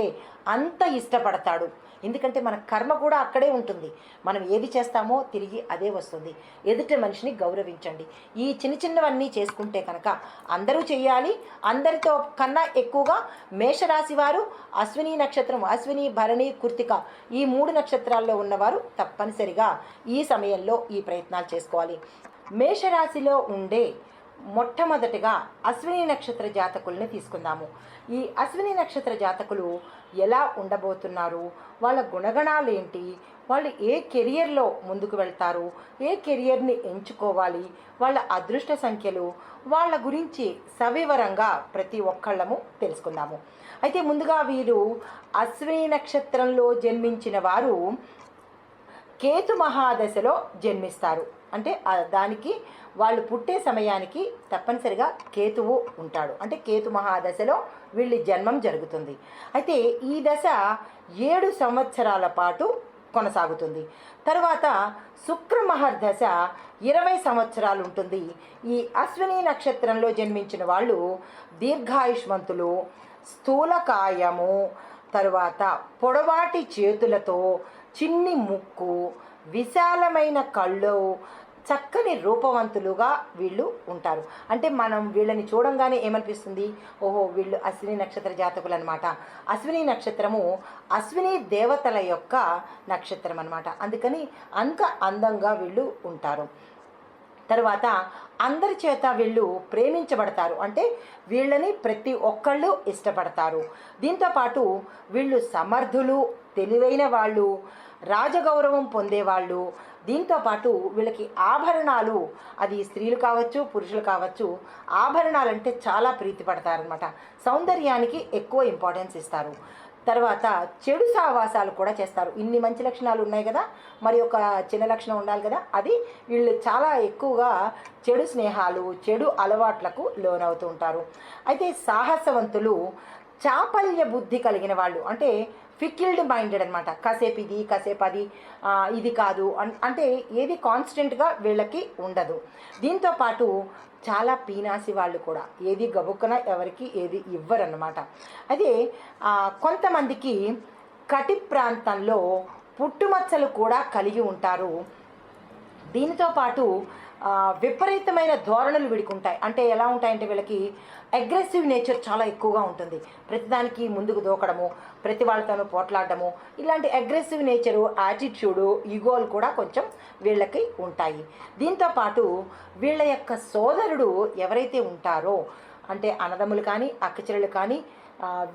అంత ఇష్టపడతాడు. ఎందుకంటే మన కర్మ కూడా అక్కడే ఉంటుంది, మనం ఏది చేస్తామో తిరిగి అదే వస్తుంది. ఎదుటి మనిషిని గౌరవించండి. ఈ చిన్నవన్నీ చేసుకుంటే కనుక అందరూ చేయాలి. అందరితో కన్నా ఎక్కువగా మేషరాశి వారు, అశ్విని నక్షత్రం, అశ్విని, భరణి, కృత్తిక, ఈ 3 నక్షత్రాల్లో ఉన్నవారు తప్పనిసరిగా ఈ సమయంలో ఈ ప్రయత్నాలు చేసుకోవాలి. మేషరాశిలో ఉండే మొట్టమొదటిగా అశ్విని నక్షత్ర జాతకుల్ని తీసుకుందాము. ఈ అశ్విని నక్షత్ర జాతకులు ఎలా ఉండబోతున్నారు, వాళ్ళ గుణగణాలు ఏంటి, వాళ్ళు ఏ కెరియర్లో ముందుకు వెళ్తారు, ఏ కెరియర్ని ఎంచుకోవాలి, వాళ్ళ అదృష్ట సంఖ్యలు, వాళ్ళ గురించి సవివరంగా ప్రతి ఒక్కళ్ళము తెలుసుకుందాము. అయితే ముందుగా వీరు అశ్విని నక్షత్రంలో జన్మించిన వారు కేతు మహాదశలో జన్మిస్తారు. అంటే దానికి వాళ్ళు పుట్టే సమయానికి తప్పనిసరిగా కేతువు ఉంటాడు. అంటే కేతు మహాదశలో వీళ్ళ జన్మం జరుగుతుంది. అయితే ఈ దశ 7 సంవత్సరాల పాటు కొనసాగుతుంది. తర్వాత శుక్ర మహర్దశ 20 సంవత్సరాలు ఉంటుంది. ఈ అశ్విని నక్షత్రంలో జన్మించిన వాళ్ళు దీర్ఘాయుష్మంతులు, స్థూలకాయము, తరువాత పొడవాటి చేతులతో, చిన్ని ముక్కు, విశాలమైన కళ్ళు, చక్కని రూపవంతులుగా వీళ్ళు ఉంటారు. అంటే మనం వీళ్ళని చూడంగానే ఏమనిపిస్తుంది, ఓహో వీళ్ళు అశ్విని నక్షత్ర జాతకులు అనమాట. అశ్విని నక్షత్రము అశ్విని దేవతల యొక్క నక్షత్రం అనమాట. అందుకని అంత అందంగా వీళ్ళు ఉంటారు. తర్వాత అందరి చేత వీళ్ళు ప్రేమించబడతారు. అంటే వీళ్ళని ప్రతి ఒక్కళ్ళు ఇష్టపడతారు. దీంతోపాటు వీళ్ళు సమర్థులు, తెలివైన వాళ్ళు, రాజగౌరవం పొందేవాళ్ళు. దీంతోపాటు వీళ్ళకి ఆభరణాలు, అది స్త్రీలు కావచ్చు పురుషులు కావచ్చు, ఆభరణాలంటే చాలా ప్రీతి పడతారనమాట. సౌందర్యానికి ఎక్కువ ఇంపార్టెన్స్ ఇస్తారు. తర్వాత చెడు సావాసాలు కూడా చేస్తారు. ఇన్ని మంచి లక్షణాలు ఉన్నాయి కదా, మరి ఒక చిన్న లక్షణం ఉండాలి కదా, అది వీళ్ళు చాలా ఎక్కువగా చెడు స్నేహాలు, చెడు అలవాట్లకు లోనవుతూ ఉంటారు. అయితే సాహసవంతులు, చాపల్య బుద్ధి కలిగిన వాళ్ళు, అంటే ఫికిల్డ్ మైండెడ్ అనమాట. కాసేపు ఇది కాసేపు అది, ఇది కాదు అంటే ఏది కాన్స్టెంట్గా వీళ్ళకి ఉండదు. దీంతోపాటు చాలా పీనాసి వాళ్ళు కూడా, ఏది గబుక్కన ఎవరికి ఏది ఇవ్వరన్నమాట. అదే కొంతమందికి కటి ప్రాంతంలో పుట్టుమచ్చలు కూడా కలిగి ఉంటారు. దీనితో పాటు విపరీతమైన ధోరణులు వీడికుంటాయి. అంటే ఎలా ఉంటాయంటే వీళ్ళకి అగ్రెసివ్ నేచర్ చాలా ఎక్కువగా ఉంటుంది. ప్రతిదానికి ముందుకు దూకడము, ప్రతి వాళ్ళతోనూ పోట్లాడము, ఇలాంటి అగ్రెసివ్ నేచరు, యాటిట్యూడు, ఈగోలు కూడా కొంచెం వీళ్ళకి ఉంటాయి. దీంతోపాటు వీళ్ళ యొక్క సోదరుడు ఎవరైతే ఉంటారో, అంటే అన్నదమ్ములు కానీ అక్కచెల్లెలు కానీ,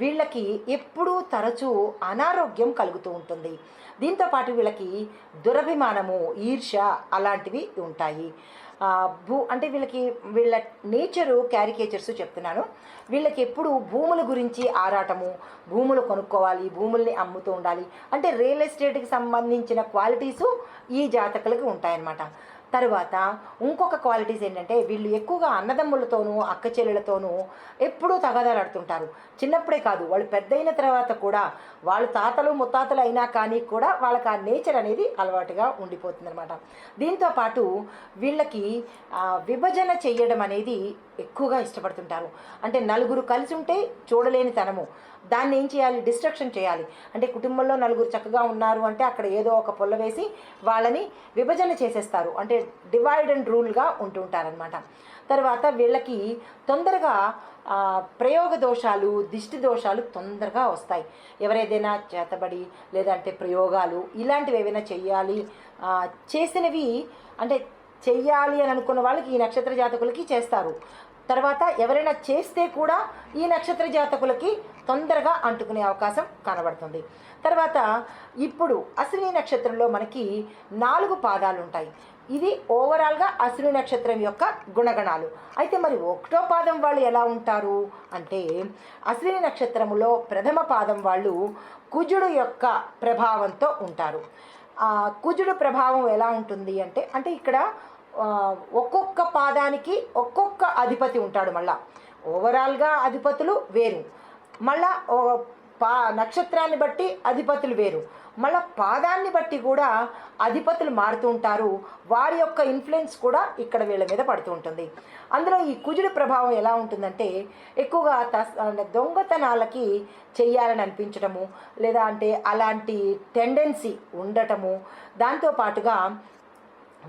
వీళ్ళకి ఎప్పుడూ తరచూ అనారోగ్యం కలుగుతూ ఉంటుంది. దీంతోపాటు వీళ్ళకి దురభిమానము, ఈర్ష్య అలాంటివి ఉంటాయి. అంటే వీళ్ళ నేచరు క్యారికేచర్స్ చెప్తున్నాను. వీళ్ళకి ఎప్పుడు భూముల గురించి ఆరాటము, భూములు కొనుక్కోవాలి, భూముల్ని అమ్ముతూ ఉండాలి, అంటే రియల్ ఎస్టేట్కి సంబంధించిన క్వాలిటీసు ఈ జాతకులకి ఉంటాయన్నమాట. తరువాత ఇంకొక క్వాలిటీస్ ఏంటంటే వీళ్ళు ఎక్కువగా అన్నదమ్ములతోనూ అక్క చెల్లెలతోనూ ఎప్పుడూ తగాదాలాడుతుంటారు. చిన్నప్పుడే కాదు, వాళ్ళు పెద్దయిన తర్వాత కూడా, వాళ్ళు తాతలు ముత్తాతలు అయినా కానీ కూడా వాళ్ళకి ఆ నేచర్ అనేది అలవాటుగా ఉండిపోతుందన్నమాట. దీంతోపాటు వీళ్ళకి విభజన చేయడం అనేది ఎక్కువగా ఇష్టపడుతుంటారు. అంటే నలుగురు కలిసి ఉంటే చూడలేని తనము, దాన్ని ఏం చేయాలి, డిస్ట్రక్షన్ చేయాలి. అంటే కుటుంబంలో నలుగురు చక్కగా ఉన్నారు అంటే అక్కడ ఏదో ఒక పొల్ల వేసి వాళ్ళని విభజన చేసేస్తారు. అంటే డివైడ్ అండ్ రూల్గా ఉంటుంటారనమాట. తర్వాత వీళ్ళకి తొందరగా ప్రయోగ దోషాలు, దిష్టి దోషాలు తొందరగా వస్తాయి. ఎవరైనా చేతబడి లేదంటే ప్రయోగాలు ఇలాంటివి ఏవైనా చెయ్యాలి, చేసినవి అంటే చెయ్యాలి అని అనుకున్న వాళ్ళకి ఈ నక్షత్ర జాతకులకి చేస్తారు. తర్వాత ఎవరైనా చేస్తే కూడా ఈ నక్షత్ర జాతకులకి తొందరగా అంటుకునే అవకాశం కనబడుతుంది. తర్వాత ఇప్పుడు అశ్విని నక్షత్రంలో మనకి 4 పాదాలు ఉంటాయి. ఇది ఓవరాల్గా అశ్విని నక్షత్రం యొక్క గుణగణాలు. అయితే మరి 1వ పాదం వాళ్ళు ఎలా ఉంటారు అంటే, అశ్విని నక్షత్రములో ప్రథమ పాదం వాళ్ళు కుజుడు యొక్క ప్రభావంతో ఉంటారు. కుజుడు ప్రభావం ఎలా ఉంటుంది అంటే ఇక్కడ ఒక్కొక్క పాదానికి ఒక్కొక్క అధిపతి ఉంటాడు. మళ్ళా ఓవరాల్గా అధిపతులు వేరు, మళ్ళా నక్షత్రాన్ని బట్టి అధిపతులు వేరు, మళ్ళీ పాదాన్ని బట్టి కూడా అధిపతులు మారుతూ ఉంటారు. వారి యొక్క ఇన్ఫ్లుయెన్స్ కూడా ఇక్కడ వీళ్ళ మీద పడుతూ ఉంటుంది. అందులో ఈ కుజుడి ప్రభావం ఎలా ఉంటుందంటే, ఎక్కువగా దొంగతనాలకి చెయ్యాలని అనిపించడము, లేదా అంటే అలాంటి టెండెన్సీ ఉండటము, దాంతోపాటుగా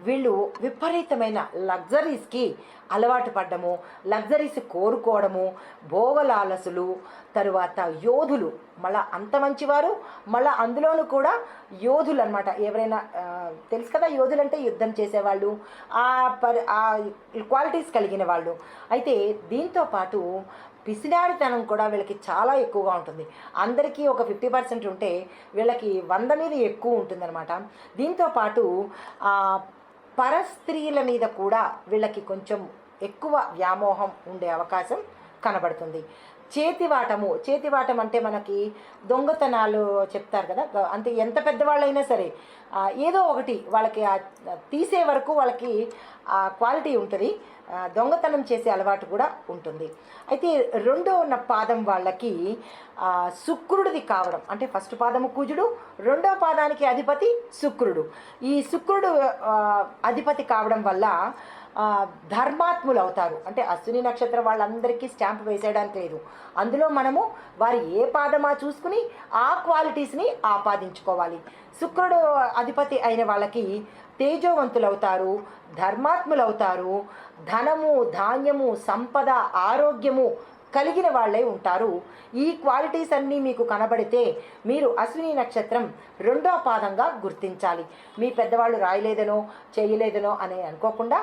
వీళ్ళు విపరీతమైన లగ్జరీస్కి అలవాటు పడ్డము, లగ్జరీస్ కోరుకోవడము, భోగలాలసులు, తరువాత యోధులు, మళ్ళీ అంత మంచివారు, మళ్ళీ అందులోనూ కూడా యోధులు అనమాట. ఎవరైనా తెలుసు కదా, యోధులు అంటే యుద్ధం చేసేవాళ్ళు, ఆ క్వాలిటీస్ కలిగిన వాళ్ళు. అయితే దీంతోపాటు పిసినారితనం కూడా వీళ్ళకి చాలా ఎక్కువగా ఉంటుంది. అందరికీ ఒక 50% ఉంటే వీళ్ళకి 100 మీద ఎక్కువ ఉంటుందన్నమాట. దీంతోపాటు పరస్త్రీల మీద కూడా వీళ్ళకి కొంచెం ఎక్కువ వ్యామోహం ఉండే అవకాశం కనబడుతుంది. చేతివాటం అంటే మనకి దొంగతనాలు చెప్తారు కదా, అంటే ఎంత పెద్దవాళ్ళైనా సరే ఏదో ఒకటి వాళ్ళకి తీసే వరకు వాళ్ళకి ఆ క్వాలిటీ ఉంటుంది, దొంగతనం చేసే అలవాటు కూడా ఉంటుంది. అయితే 2వ పాదం వాళ్ళకి శుక్రుడిది కావడం, అంటే ఫస్ట్ పాదము కుజుడు, 2వ పాదానికి అధిపతి శుక్రుడు. ఈ శుక్రుడు అధిపతి కావడం వల్ల ధర్మాత్ములు అవుతారు. అంటే అశ్విని నక్షత్రం వాళ్ళందరికీ స్టాంప్ వేసేయడానికి లేదు. అందులో మనము వారి ఏ పాదమా చూసుకుని ఆ క్వాలిటీస్ని ఆపాదించుకోవాలి. శుక్రుడు అధిపతి అయిన వాళ్ళకి తేజోవంతులు అవుతారు, ధర్మాత్ములు అవుతారు, ధనము, ధాన్యము, సంపద, ఆరోగ్యము కలిగిన వాళ్ళే ఉంటారు. ఈ క్వాలిటీస్ అన్నీ మీకు కనబడితే మీరు అశ్విని నక్షత్రం 2వ పాదంగా గుర్తించాలి. మీ పెద్దవాళ్ళు రాయలేదనో చేయలేదనో అని అనుకోకుండా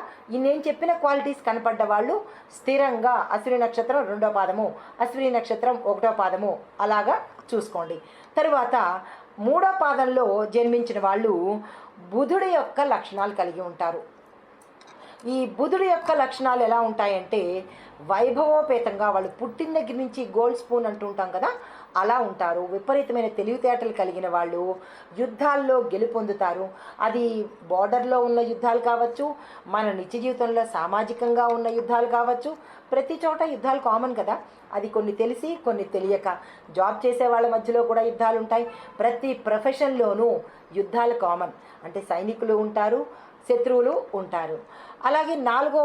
నేను చెప్పిన క్వాలిటీస్ కనపడ్డ వాళ్ళు స్థిరంగా అశ్విని నక్షత్రం 2వ పాదము, అశ్విని నక్షత్రం 1వ పాదము అలాగా చూసుకోండి. తరువాత 3వ పాదంలో జన్మించిన వాళ్ళు బుధుడి యొక్క లక్షణాలు కలిగి ఉంటారు. ఈ బుధుడి యొక్క లక్షణాలు ఎలా ఉంటాయంటే వైభవోపేతంగా, వాళ్ళు పుట్టిన దగ్గర నుంచి గోల్డ్ స్పూన్ అంటూ ఉంటాం కదా, అలా ఉంటారు. విపరీతమైన తెలివితేటలు కలిగిన వాళ్ళు, యుద్ధాల్లో గెలుపొందుతారు. అది బార్డర్లో ఉన్న యుద్ధాలు కావచ్చు, మన నిత్య జీవితంలో సామాజికంగా ఉన్న యుద్ధాలు కావచ్చు. ప్రతి చోట యుద్ధాలు కామన్ కదా, అది కొన్ని తెలిసి కొన్ని తెలియక. జాబ్ చేసే వాళ్ళ మధ్యలో కూడా యుద్ధాలు ఉంటాయి. ప్రతి ప్రొఫెషన్లోనూ యుద్ధాలు కామన్. అంటే సైనికులు ఉంటారు, శత్రువులు ఉంటారు. అలాగే 4వ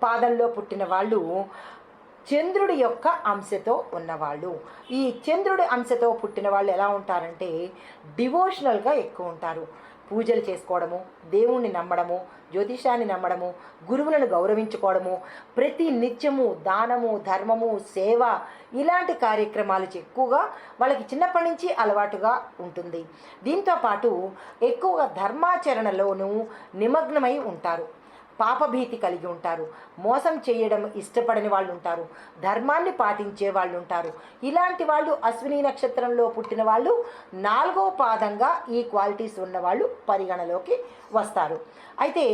పాదంలో పుట్టిన వాళ్ళు చంద్రుడి యొక్క అంశతో ఉన్నవాళ్ళు. ఈ చంద్రుడి అంశతో పుట్టిన వాళ్ళు ఎలా ఉంటారంటే డివోషనల్గా ఎక్కువ ఉంటారు. పూజలు చేసుకోవడము, దేవుణ్ణి నమ్మడము, జ్యోతిషాన్ని నమ్మడము, గురువులను గౌరవించుకోవడము, ప్రతి నిత్యము దానము, ధర్మము, సేవ ఇలాంటి కార్యక్రమాలు ఎక్కువగా వాళ్ళకి చిన్నప్పటి నుంచి అలవాటుగా ఉంటుంది. దీంతోపాటు ఎక్కువగా ధర్మాచరణలోనూ నిమగ్నమై ఉంటారు. పాపభీతి కలిగి ఉంటారు. మోసం చేయడం ఇష్టపడని వాళ్ళు ఉంటారు. ధర్మాన్ని పాటించే వాళ్ళు ఉంటారు. ఇలాంటి వాళ్ళు అశ్విని నక్షత్రంలో పుట్టిన వాళ్ళు 4వ పాదంగా ఈ క్వాలిటీస్ ఉన్నవాళ్ళు పరిగణలోకి వస్తారు. అయితే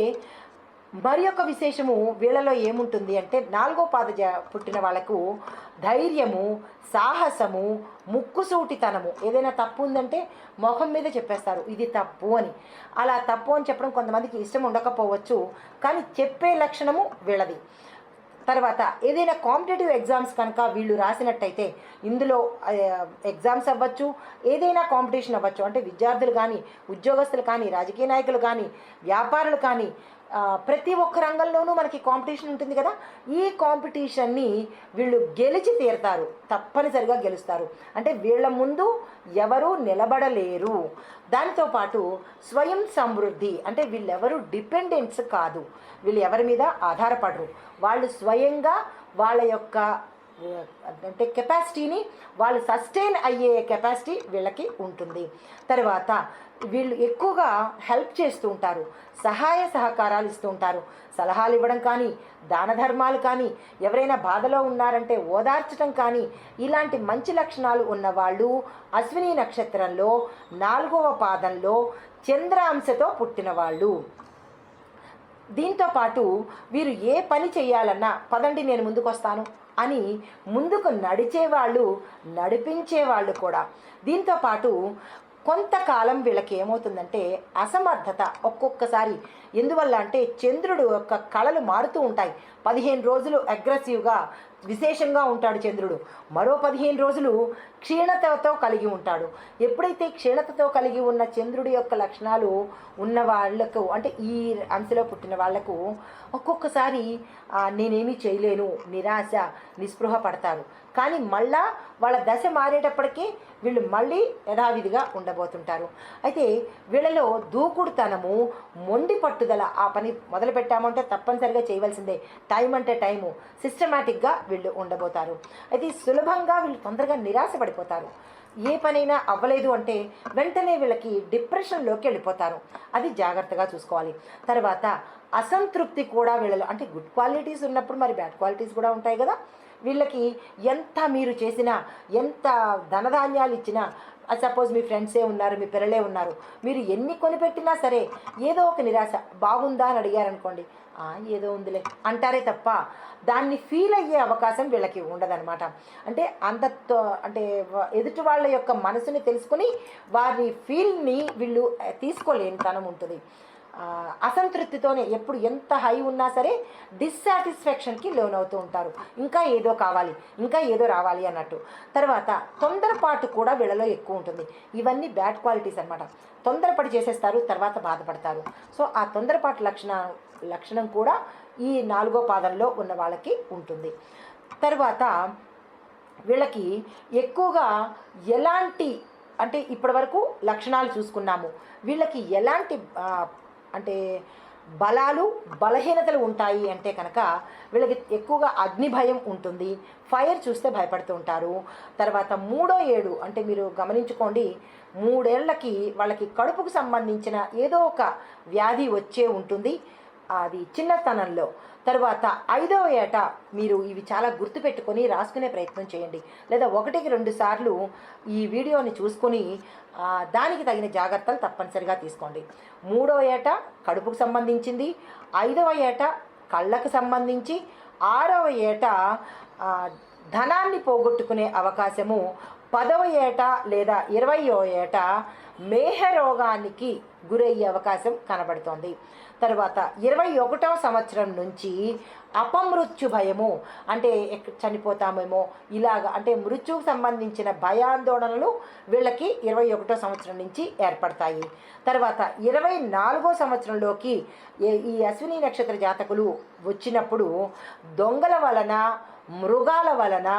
మరి ఒక విశేషము వీళ్ళలో ఏముంటుంది అంటే 4వ పాద పుట్టిన వాళ్ళకు ధైర్యము, సాహసము, ముక్కుసూటితనము. ఏదైనా తప్పు ఉందంటే మొహం మీద చెప్పేస్తారు ఇది తప్పు అని. అలా తప్పు అని చెప్పడం కొంతమందికి ఇష్టం ఉండకపోవచ్చు, కానీ చెప్పే లక్షణము వీళ్ళది. తర్వాత ఏదైనా కాంపిటేటివ్ ఎగ్జామ్స్ కనుక వీళ్ళు రాసినట్టయితే, ఇందులో ఎగ్జామ్స్ అవ్వచ్చు, ఏదైనా కాంపిటీషన్ అవ్వచ్చు, అంటే విద్యార్థులు కానీ, ఉద్యోగస్తులు కానీ, రాజకీయ నాయకులు కానీ, వ్యాపారులు కానీ, ప్రతి ఒక్క రంగంలోనూ మనకి కాంపిటీషన్ ఉంటుంది కదా. ఈ కాంపిటీషన్ని వీళ్ళు గెలిచి తీరుతారు, తప్పనిసరిగా గెలుస్తారు. అంటే వీళ్ళ ముందు ఎవరు నిలబడలేరు. దాంతోపాటు స్వయం సమృద్ధి, అంటే వీళ్ళెవరు డిపెండెంట్స్ కాదు, వీళ్ళు ఎవరి మీద ఆధారపడరు. వాళ్ళు స్వయంగా వాళ్ళ యొక్క అంటే కెపాసిటీని వాళ్ళు సస్టైన్ అయ్యే కెపాసిటీ వీళ్ళకి ఉంటుంది. తర్వాత వీళ్ళు ఎక్కువగా హెల్ప్ చేస్తూ ఉంటారు, సహాయ సహకారాలు ఇస్తూ ఉంటారు. సలహాలు ఇవ్వడం కానీ, దాన ధర్మాలు కానీ, ఎవరైనా బాధలో ఉన్నారంటే ఓదార్చడం కానీ, ఇలాంటి మంచి లక్షణాలు ఉన్నవాళ్ళు అశ్విని నక్షత్రంలో 4వ పాదంలో చంద్రాంశతో పుట్టిన వాళ్ళు. దీంతోపాటు వీరు ఏ పని చేయాలన్నా పదండి నేను ముందుకు వస్తాను అని ముందుకు నడిచేవాళ్ళు, నడిపించేవాళ్ళు కూడా. దీంతోపాటు కొంతకాలం వీళ్ళకి ఏమవుతుందంటే అసమర్థత ఒక్కొక్కసారి. ఎందువల్ల అంటే చంద్రుడు యొక్క కళలు మారుతూ ఉంటాయి. 15 రోజులు అగ్రెసివ్గా విశేషంగా ఉంటాడు చంద్రుడు, మరో 15 రోజులు క్షీణతతో కలిగి ఉంటాడు. ఎప్పుడైతే క్షీణతతో కలిగి ఉన్న చంద్రుడి యొక్క లక్షణాలు ఉన్న వాళ్లకు, అంటే ఈ అంశలో పుట్టిన వాళ్లకు ఒక్కొక్కసారి నేనేమీ చేయలేను, నిరాశ, నిస్పృహ పడతారు. కానీ మళ్ళా వాళ్ళ దశ మారేటప్పటికీ వీళ్ళు మళ్ళీ యథావిధిగా ఉండబోతుంటారు. అయితే వీళ్ళలో దూకుడుతనము, మొండి పట్టుదల, ఆ పని మొదలు పెట్టామంటే తప్పనిసరిగా చేయవలసిందే, టైం అంటే టైము, సిస్టమేటిక్గా వీళ్ళు ఉండబోతారు. అయితే సులభంగా వీళ్ళు తొందరగా నిరాశ పడిపోతారు. ఏ పనైనా అవ్వలేదు అంటే వెంటనే వీళ్ళకి డిప్రెషన్లోకి వెళ్ళిపోతారు. అది జాగ్రత్తగా చూసుకోవాలి. తర్వాత అసంతృప్తి కూడా వీళ్ళలో, అంటే గుడ్ క్వాలిటీస్ ఉన్నప్పుడు మరి బ్యాడ్ క్వాలిటీస్ కూడా ఉంటాయి కదా. వీళ్ళకి ఎంత మీరు చేసినా, ఎంత ధనధాన్యాలు ఇచ్చినా, సపోజ్ మీ ఫ్రెండ్సే ఉన్నారు, మీ పిల్లలే ఉన్నారు, మీరు ఎన్ని కొనిపెట్టినా సరే ఏదో ఒక నిరాశ. బాగుందా అని అడిగారనుకోండి, ఏదో ఉందిలే అంటారే తప్ప దాన్ని ఫీల్ అయ్యే అవకాశం వీళ్ళకి ఉండదన్నమాట. అంటే అంటే ఎదుటి వాళ్ళ యొక్క మనసుని తెలుసుకుని వారి ఫీల్ని వీళ్ళు తీసుకోలేని తనం ఉంటుంది. అసంతృప్తితోనే ఎప్పుడు ఎంత హై ఉన్నా సరే డిస్సాటిస్ఫాక్షన్కి లోనవుతూ ఉంటారు. ఇంకా ఏదో కావాలి, ఇంకా ఏదో రావాలి అన్నట్టు. తర్వాత తొందరపాటు కూడా వీళ్ళలో ఎక్కువ ఉంటుంది. ఇవన్నీ బ్యాడ్ క్వాలిటీస్ అన్నమాట. తొందరపడి చేసేస్తారు, తర్వాత బాధపడతారు. సో ఆ తొందరపాటు లక్షణం కూడా ఈ 4వ పాదంలో ఉన్న వాళ్ళకి ఉంటుంది. తర్వాత వీళ్ళకి ఎక్కువగా ఎలాంటి అంటే ఇప్పటివరకు లక్షణాలు చూసుకున్నాము. వీళ్ళకి ఎలాంటి అంటే బలాలు బలహీనతలు ఉంటాయి అంటే కనుక వీళ్ళకి ఎక్కువగా అగ్ని భయం ఉంటుంది. ఫైర్ చూస్తే భయపడుతూ ఉంటారు. తర్వాత 3వ ఏడు అంటే మీరు గమనించుకోండి, 3 ఏళ్లకి వాళ్ళకి కడుపుకు సంబంధించిన ఏదో ఒక వ్యాధి వచ్చే ఉంటుంది, అది చిన్నతనంలో. తర్వాత 5వ ఏట మీరు ఇవి చాలా గుర్తుపెట్టుకొని రాసుకునే ప్రయత్నం చేయండి, లేదా 1-2 సార్లు ఈ వీడియోని చూసుకొని దానికి తగిన జాగ్రత్తలు తప్పనిసరిగా తీసుకోండి. 3వ ఏట కడుపుకు సంబంధించింది, 5వ ఏట కళ్ళకు సంబంధించి, 6వ ఏట ధనాన్ని పోగొట్టుకునే అవకాశము, 10వ ఏట లేదా 20వ ఏట మేహ రోగానికి గురయ్యే అవకాశం కనబడుతోంది. తర్వాత 21వ సంవత్సరం నుంచి అపమృత్యు భయము, అంటే చనిపోతామేమో ఇలాగా, అంటే మృత్యువుకు సంబంధించిన భయాందోళనలు వీళ్ళకి 21వ సంవత్సరం నుంచి ఏర్పడతాయి. తర్వాత 24వ సంవత్సరంలోకి ఈ అశ్విని నక్షత్ర జాతకులు వచ్చినప్పుడు దొంగల వలన మృగాల వలన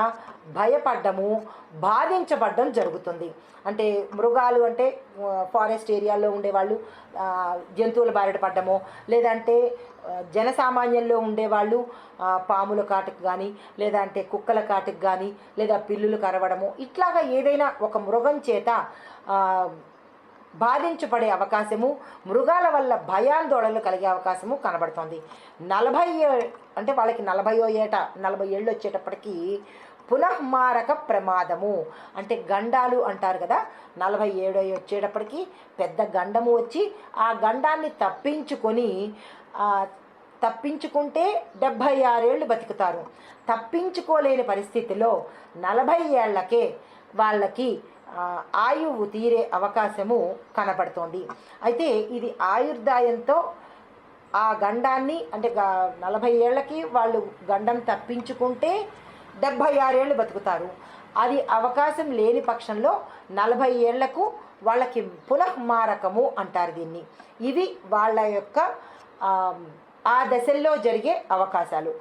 భయపడ్డము, బాధించబడ్డం జరుగుతుంది. అంటే మృగాలు అంటే ఫారెస్ట్ ఏరియాల్లో ఉండేవాళ్ళు జంతువుల బారిన పడ్డము, లేదంటే జనసామాన్యంలో ఉండేవాళ్ళు పాముల కాటుకు కానీ, లేదంటే కుక్కల కాటుకు కానీ, లేదా పిల్లులు కరవడము, ఇట్లాగా ఏదైనా ఒక మృగం చేత బాధించబడే అవకాశము, మృగాల వల్ల భయాందోళనలు కలిగే అవకాశము కనబడుతుంది. 40 అంటే వాళ్ళకి 40వ ఏట 40 ఏళ్ళు వచ్చేటప్పటికి పునఃమారక ప్రమాదము, అంటే గండాలు అంటారు కదా, 47 వచ్చేటప్పటికి పెద్ద గండము వచ్చి ఆ గండాన్ని తప్పించుకుంటే 76 ఏళ్ళు బతుకుతారు. తప్పించుకోలేని పరిస్థితిలో 40 ఏళ్లకే వాళ్ళకి ఆయువు తీరే అవకాశము కనపడుతోంది. అయితే ఇది ఆయుర్దాయంతో ఆ గండాన్ని, అంటే 40 ఏళ్ళకి వాళ్ళు గండం తప్పించుకుంటే 76 ఏళ్ళు బతుకుతారు. అది అవకాశం లేని పక్షంలో 40 ఏళ్లకు వాళ్ళకి పునఃమారకము అంటారు దీన్ని. ఇవి వాళ్ళ యొక్క ఆ దశల్లో జరిగే అవకాశాలు.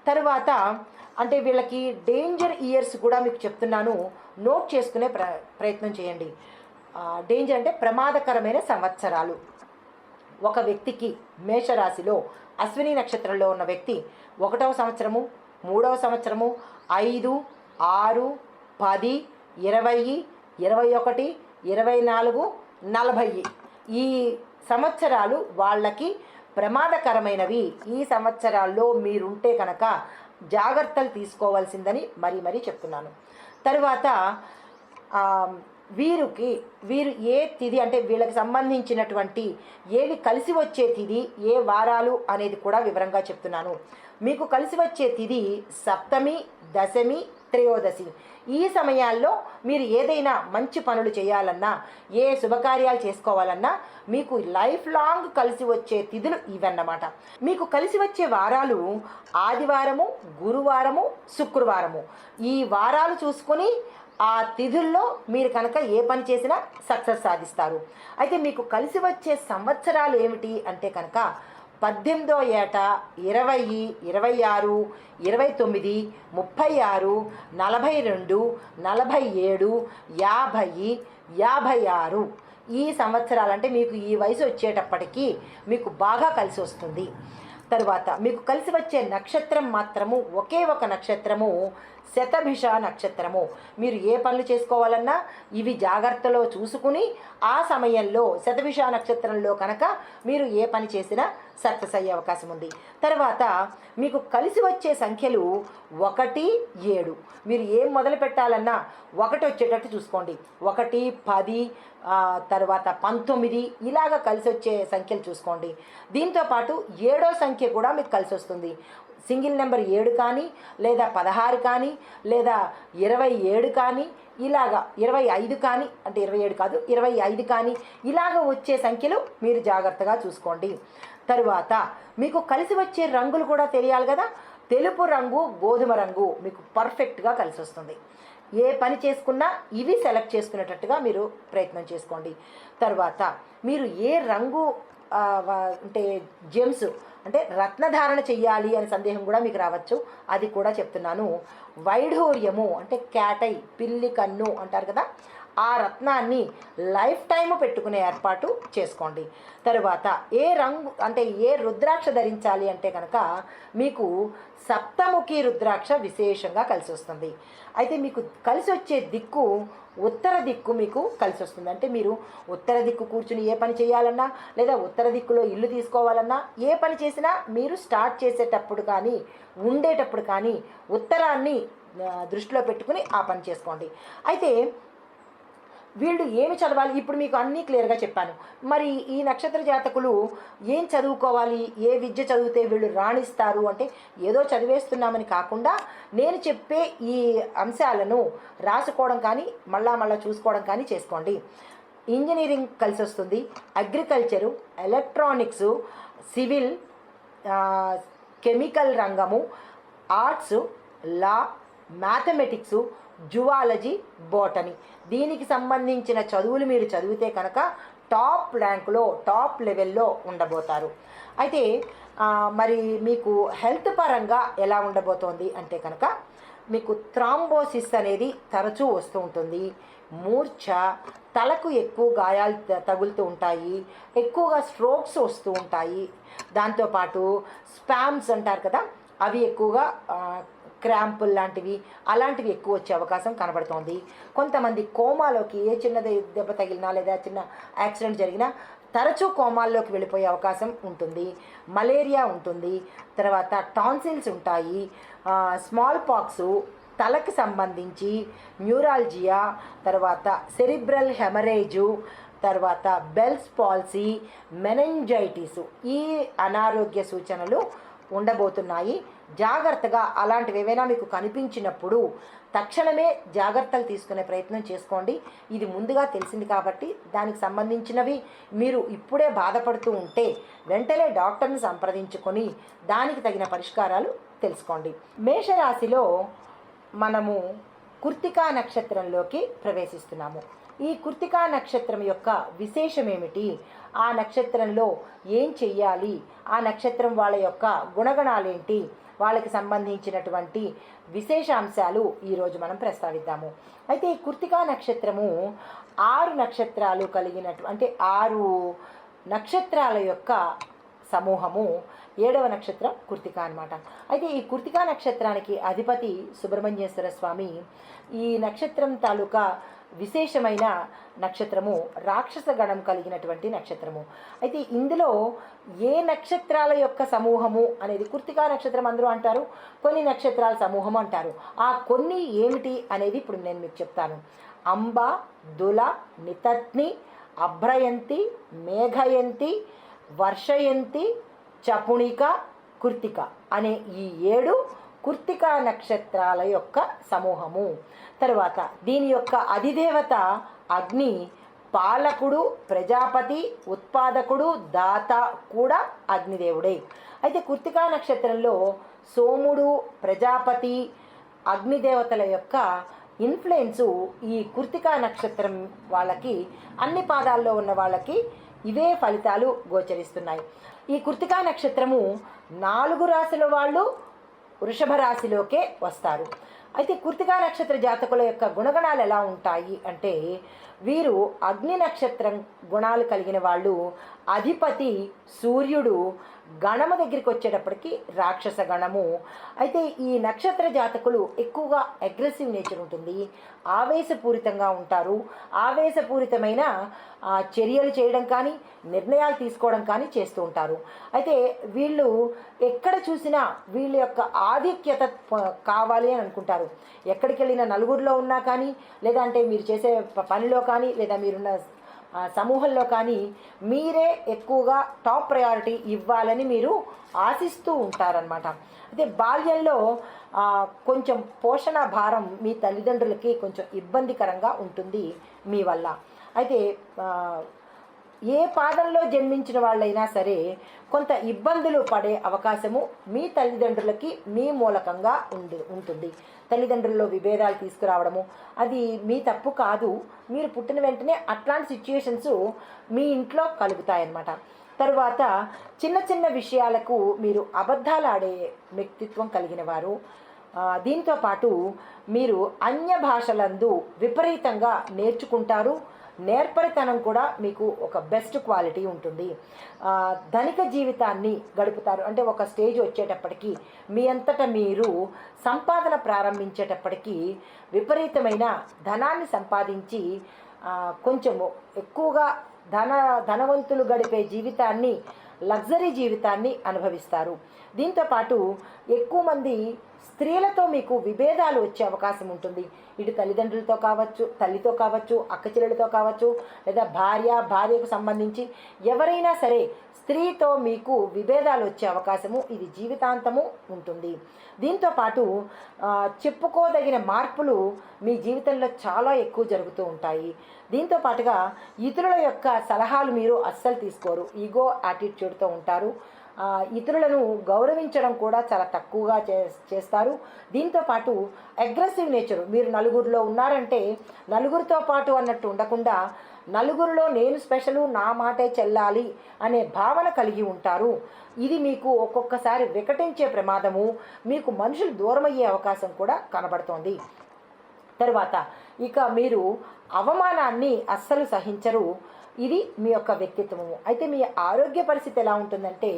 తర్వాత అంటే వీళ్ళకి డేంజర్ ఇయర్స్ కూడా మీకు చెప్తున్నాను, నోట్ చేసుకునే ప్రయత్నం చేయండి. డేంజర్ అంటే ప్రమాదకరమైన సంవత్సరాలు. ఒక వ్యక్తికి మేషరాశిలో అశ్విని నక్షత్రంలో ఉన్న వ్యక్తి 1వ సంవత్సరము, 3వ సంవత్సరము, 5, 6, 10, 20, 21, 24, 40 ఈ సంవత్సరాలు వాళ్ళకి ప్రమాదకరమైనవి. ఈ సంవత్సరాల్లో మీరుంటే కనుక జాగ్రత్తలు తీసుకోవాల్సిందని మరీ చెప్తున్నాను. తర్వాత వీరు ఏ తిథి అంటే వీళ్ళకి సంబంధించినటువంటి ఏవి కలిసి వచ్చే తిథి, ఏ వారాలు అనేది కూడా వివరంగా చెప్తున్నాను. మీకు కలిసి వచ్చే తిథి సప్తమి, దశమి, త్రయోదశి. ఈ సమయాల్లో మీరు ఏదైనా మంచి పనులు చేయాలన్నా, ఏ శుభకార్యాలు చేసుకోవాలన్నా మీకు లైఫ్ లాంగ్ కలిసి వచ్చే తిథులు ఇవన్నమాట. మీకు కలిసి వచ్చే వారాలు ఆదివారము, గురువారము, శుక్రవారము. ఈ వారాలు చూసుకొని ఆ తిథుల్లో మీరు కనుక ఏ పని చేసినా సక్సెస్ సాధిస్తారు. అయితే మీకు కలిసి వచ్చే సంవత్సరాలు ఏమిటి అంటే కనుక 18వ ఏట 20, 26, 29, 36, 42, 47, 50, 56 ఈ సంవత్సరాలు అంటే మీకు ఈ వయసు వచ్చేటప్పటికి మీకు బాగా కలిసి వస్తుంది. తరువాత మీకు కలిసి వచ్చే నక్షత్రం మాత్రము ఒకే ఒక నక్షత్రము, శతభిష నక్షత్రము. మీరు ఏ పనులు చేసుకోవాలన్నా ఇవి జాగ్రత్తలో చూసుకుని ఆ సమయంలో శతభిష నక్షత్రంలో కనుక మీరు ఏ పని చేసినా సక్సెస్ అయ్యే అవకాశం ఉంది. తర్వాత మీకు కలిసి వచ్చే సంఖ్యలు 1, 7. మీరు ఏం మొదలు పెట్టాలన్నా 1 వచ్చేటట్టు చూసుకోండి. 1, 10, తర్వాత 19 ఇలాగ కలిసి వచ్చే సంఖ్యలు చూసుకోండి. దీంతోపాటు 7వ సంఖ్య కూడా మీకు కలిసి వస్తుంది. సింగిల్ నెంబర్ 7 కానీ, లేదా 16 కానీ, లేదా 27 కానీ, ఇలాగా 25 కానీ, అంటే 27 కాదు 25 కానీ, ఇలాగ వచ్చే సంఖ్యలు మీరు జాగ్రత్తగా చూసుకోండి. తరువాత మీకు కలిసి వచ్చే రంగులు కూడా తెలియాలి కదా. తెలుపు రంగు, గోధుమ రంగు మీకు పర్ఫెక్ట్గా కలిసి వస్తుంది. ఏ పని చేసుకున్నా ఇవి సెలెక్ట్ చేసుకునేటట్టుగా మీరు ప్రయత్నం చేసుకోండి. తర్వాత మీరు ఏ రంగు అంటే జెమ్స్ అంటే రత్నధారణ చెయ్యాలి అనే సందేహం కూడా మీకు రావచ్చు, అది కూడా చెప్తున్నాను. వైఢూర్యము అంటే క్యాటై, పిల్లి కన్ను అంటారు కదా, ఆ రత్నాన్ని లైఫ్ టైం పెట్టుకునే ఏర్పాటు చేసుకోండి. తరువాత ఏ రంగు అంటే ఏ రుద్రాక్ష ధరించాలి అంటే కనుక మీకు సప్తముఖి రుద్రాక్ష విశేషంగా కలిసి వస్తుంది. అయితే మీకు కలిసి వచ్చే దిక్కు ఉత్తర దిక్కు మీకు కలిసి వస్తుంది. అంటే మీరు ఉత్తర దిక్కు కూర్చుని ఏ పని చేయాలన్నా, లేదా ఉత్తర దిక్కులో ఇల్లు తీసుకోవాలన్నా, ఏ పని చేసినా మీరు స్టార్ట్ చేసేటప్పుడు కానీ ఉండేటప్పుడు కానీ ఉత్తరాన్ని దృష్టిలో పెట్టుకుని ఆ పని చేసుకోండి. అయితే వీళ్ళు ఏమి చదవాలి, ఇప్పుడు మీకు అన్నీ క్లియర్గా చెప్పాను. మరి ఈ నక్షత్ర జాతకులు ఏం చదువుకోవాలి, ఏ విద్య చదివితే వీళ్ళు రాణిస్తారు అంటే ఏదో చదివేస్తున్నామని కాకుండా నేను చెప్పే ఈ అంశాలను రాసుకోవడం కానీ మళ్ళా చూసుకోవడం కానీ చేసుకోండి. ఇంజనీరింగ్ కలిసి వస్తుంది, అగ్రికల్చరు, ఎలక్ట్రానిక్సు, సివిల్, కెమికల్ రంగము, ఆర్ట్స్, లా, మ్యాథమెటిక్సు, జువాలజీ, బోటనీ, దీనికి సంబంధించిన చదువులు మీరు చదివితే కనుక టాప్ ర్యాంకులో టాప్ లెవెల్లో ఉండబోతారు. అయితే మరి మీకు హెల్త్ పరంగా ఎలా ఉండబోతోంది అంటే కనుక మీకు థ్రాంబోసిస్ అనేది తరచూ వస్తూ ఉంటుంది, మూర్ఛ, తలకు ఎక్కువ గాయాలు తగులుతూ ఉంటాయి, ఎక్కువగా స్ట్రోక్స్ వస్తూ ఉంటాయి, దాంతోపాటు స్పామ్స్ అంటారు కదా అవి ఎక్కువగా క్రాంపుల్ లాంటివి అలాంటివి ఎక్కువ వచ్చే అవకాశం కనబడుతోంది. కొంతమంది కోమాలోకి ఏ చిన్న దెబ్బ తగిలినా లేదా చిన్న యాక్సిడెంట్ జరిగినా తరచూ కోమాల్లోకి వెళ్ళిపోయే అవకాశం ఉంటుంది. మలేరియా ఉంటుంది, తర్వాత టాన్సిల్స్ ఉంటాయి, స్మాల్ పాక్సు, తలకు సంబంధించి న్యూరాలజియా, తర్వాత సెరిబ్రల్ హెమరేజు, తర్వాత బెల్స్ పాల్సీ, మెనెంజైటిస్, ఈ అనారోగ్య సూచనలు ఉండబోతున్నాయి. జాగ్రత్తగా అలాంటివి ఏవైనా మీకు కనిపించినప్పుడు తక్షణమే జాగ్రత్తలు తీసుకునే ప్రయత్నం చేసుకోండి. ఇది ముందుగా తెలిసింది కాబట్టి దానికి సంబంధించినవి మీరు ఇప్పుడే బాధపడుతూ ఉంటే వెంటనే డాక్టర్ని సంప్రదించుకొని దానికి తగిన పరిష్కారాలు తెలుసుకోండి. మేషరాశిలో మనము కృత్తికా నక్షత్రంలోకి ప్రవేశిస్తున్నాము. ఈ కృత్తికా నక్షత్రం యొక్క విశేషం ఏమిటి, ఆ నక్షత్రంలో ఏం చెయ్యాలి, ఆ నక్షత్రం వాళ్ళ యొక్క గుణగణాలేంటి, వాళ్ళకి సంబంధించినటువంటి విశేషాంశాలు ఈరోజు మనం ప్రస్తావిద్దాము. అయితే ఈ కృత్తికా నక్షత్రము 6 నక్షత్రాలు అంటే 6 నక్షత్రాల యొక్క సమూహము. 7వ నక్షత్రం కృత్తిక అనమాట. అయితే ఈ కృత్తికా నక్షత్రానికి అధిపతి సుబ్రహ్మణ్యేశ్వర స్వామి. ఈ నక్షత్రం తాలూకా విశేషమైన నక్షత్రము రాక్షస గణం కలిగినటువంటి నక్షత్రము. అయితే ఇందులో ఏ నక్షత్రాల యొక్క సమూహము అనేది కృత్తికా నక్షత్రం అందరూ అంటారు, కొన్ని నక్షత్రాల సమూహం అంటారు. ఆ కొన్ని ఏమిటి అనేది ఇప్పుడు నేను మీకు చెప్తాను. అంబ, దుల, నితత్ని, అభ్రయంతి, మేఘయంతి, వర్షయంతి, చపుణిక, కృత్తిక అనే ఈ 7 కృత్తికా నక్షత్రాల యొక్క సమూహము. తరువాత దీని యొక్క అధిదేవత అగ్ని, పాలకుడు, ప్రజాపతి, ఉత్పాదకుడు, దాత కూడా అగ్నిదేవుడే. అయితే కృత్తికా నక్షత్రంలో సోముడు, ప్రజాపతి, అగ్నిదేవతల యొక్క ఇన్ఫ్లుయెన్సు ఈ కృత్తికా నక్షత్రం వాళ్ళకి, అన్ని పాదాల్లో ఉన్న వాళ్ళకి ఇవే ఫలితాలు గోచరిస్తున్నాయి. ఈ కృత్తికా నక్షత్రము 4 రాశుల వాళ్ళు వృషభ రాశిలోకే వస్తారు. అయితే కృత్తికా నక్షత్ర జాతకుల యొక్క గుణగణాలు ఎలా ఉంటాయి అంటే వీరు అగ్ని నక్షత్రం గుణాలు కలిగిన వాళ్ళు. అధిపతి సూర్యుడు, గణము దగ్గరికి వచ్చేటప్పటికి రాక్షస గణము. అయితే ఈ నక్షత్ర జాతకులు ఎక్కువగా అగ్రెసివ్ నేచర్ ఉంటుంది, ఆవేశపూరితంగా ఉంటారు. ఆవేశపూరితమైన చర్యలు చేయడం కానీ నిర్ణయాలు తీసుకోవడం కానీ చేస్తూ ఉంటారు. అయితే వీళ్ళు ఎక్కడ చూసినా వీళ్ళ యొక్క ఆధిక్యత కావాలి అని అనుకుంటారు. ఎక్కడికి వెళ్ళిన నలుగురిలో ఉన్నా కానీ, లేదంటే మీరు చేసే పనిలో కానీ, లేదా మీరున్న సమూహంలో కానీ మీరే ఎక్కువగా టాప్ ప్రయారిటీ ఇవ్వాలని మీరు ఆశిస్తూ ఉంటారనమాట. అయితే బాల్యంలో కొంచెం పోషణ భారం మీ తల్లిదండ్రులకి కొంచెం ఇబ్బందికరంగా ఉంటుంది మీ వల్ల. అయితే ఏ పాదంలో జన్మించిన వాళ్ళైనా సరే కొంత ఇబ్బందులు పడే అవకాశము మీ తల్లిదండ్రులకి మీ మూలకంగా ఉంటుంది. తల్లిదండ్రుల్లో విభేదాలు తీసుకురావడము అది మీ తప్పు కాదు. మీరు పుట్టిన వెంటనే అట్లాంటి సిచ్యుయేషన్స్ మీ ఇంట్లో కలుగుతాయన్నమాట. తరువాత చిన్న చిన్న విషయాలకు మీరు అబద్ధాలు ఆడే వ్యక్తిత్వం కలిగిన వారు. దీంతో పాటు మీరు అన్య భాషలందు విపరీతంగా నేర్చుకుంటారు. నేర్పరితనం కూడా మీకు ఒక బెస్ట్ క్వాలిటీ ఉంటుంది. ధనిక జీవితాన్ని గడుపుతారు. అంటే ఒక స్టేజ్ వచ్చేటప్పటికి మీ అంతటా మీరు సంపాదన ప్రారంభించేటప్పటికీ విపరీతమైన ధనాన్ని సంపాదించి కొంచెము ఎక్కువగా ధనవంతులు గడిపే జీవితాన్ని, లగ్జరీ జీవితాన్ని అనుభవిస్తారు. దీంతోపాటు ఎక్కువ మంది స్త్రీలతో మీకు విభేదాలు వచ్చే అవకాశం ఉంటుంది. ఇటు తల్లిదండ్రులతో కావచ్చు, తల్లితో కావచ్చు, అక్క చెల్లెలతో కావచ్చు, లేదా భార్యకు సంబంధించి ఎవరైనా సరే స్త్రీతో మీకు విభేదాలు వచ్చే అవకాశము ఇది జీవితాంతము ఉంటుంది. దీంతోపాటు చెప్పుకోదగిన మార్పులు మీ జీవితంలో చాలా ఎక్కువ జరుగుతూ ఉంటాయి. దీంతో పాటుగా ఇతరుల యొక్క సలహాలు మీరు అస్సలు తీసుకోరు. ఈగో యాటిట్యూడ్తో ఉంటారు. ఇతరులను గౌరవించడం కూడా చాలా తక్కువగా చేస్తారు. దీంతోపాటు అగ్రెసివ్ నేచరు. మీరు నలుగురిలో ఉన్నారంటే నలుగురితో పాటు అన్నట్టు ఉండకుండా నలుగురిలో నేను స్పెషలు, నా మాటే చెల్లాలి అనే భావన కలిగి ఉంటారు. ఇది మీకు ఒక్కొక్కసారి వికటించే ప్రమాదము, మీకు మనుషులు దూరమయ్యే అవకాశం కూడా కనబడుతోంది. తర్వాత ఇక మీరు అవమానాన్ని అస్సలు సహించరు. ఇది మీ యొక్క వ్యక్తిత్వము. అయితే మీ ఆరోగ్య పరిస్థితి ఎలా ఉంటుందంటే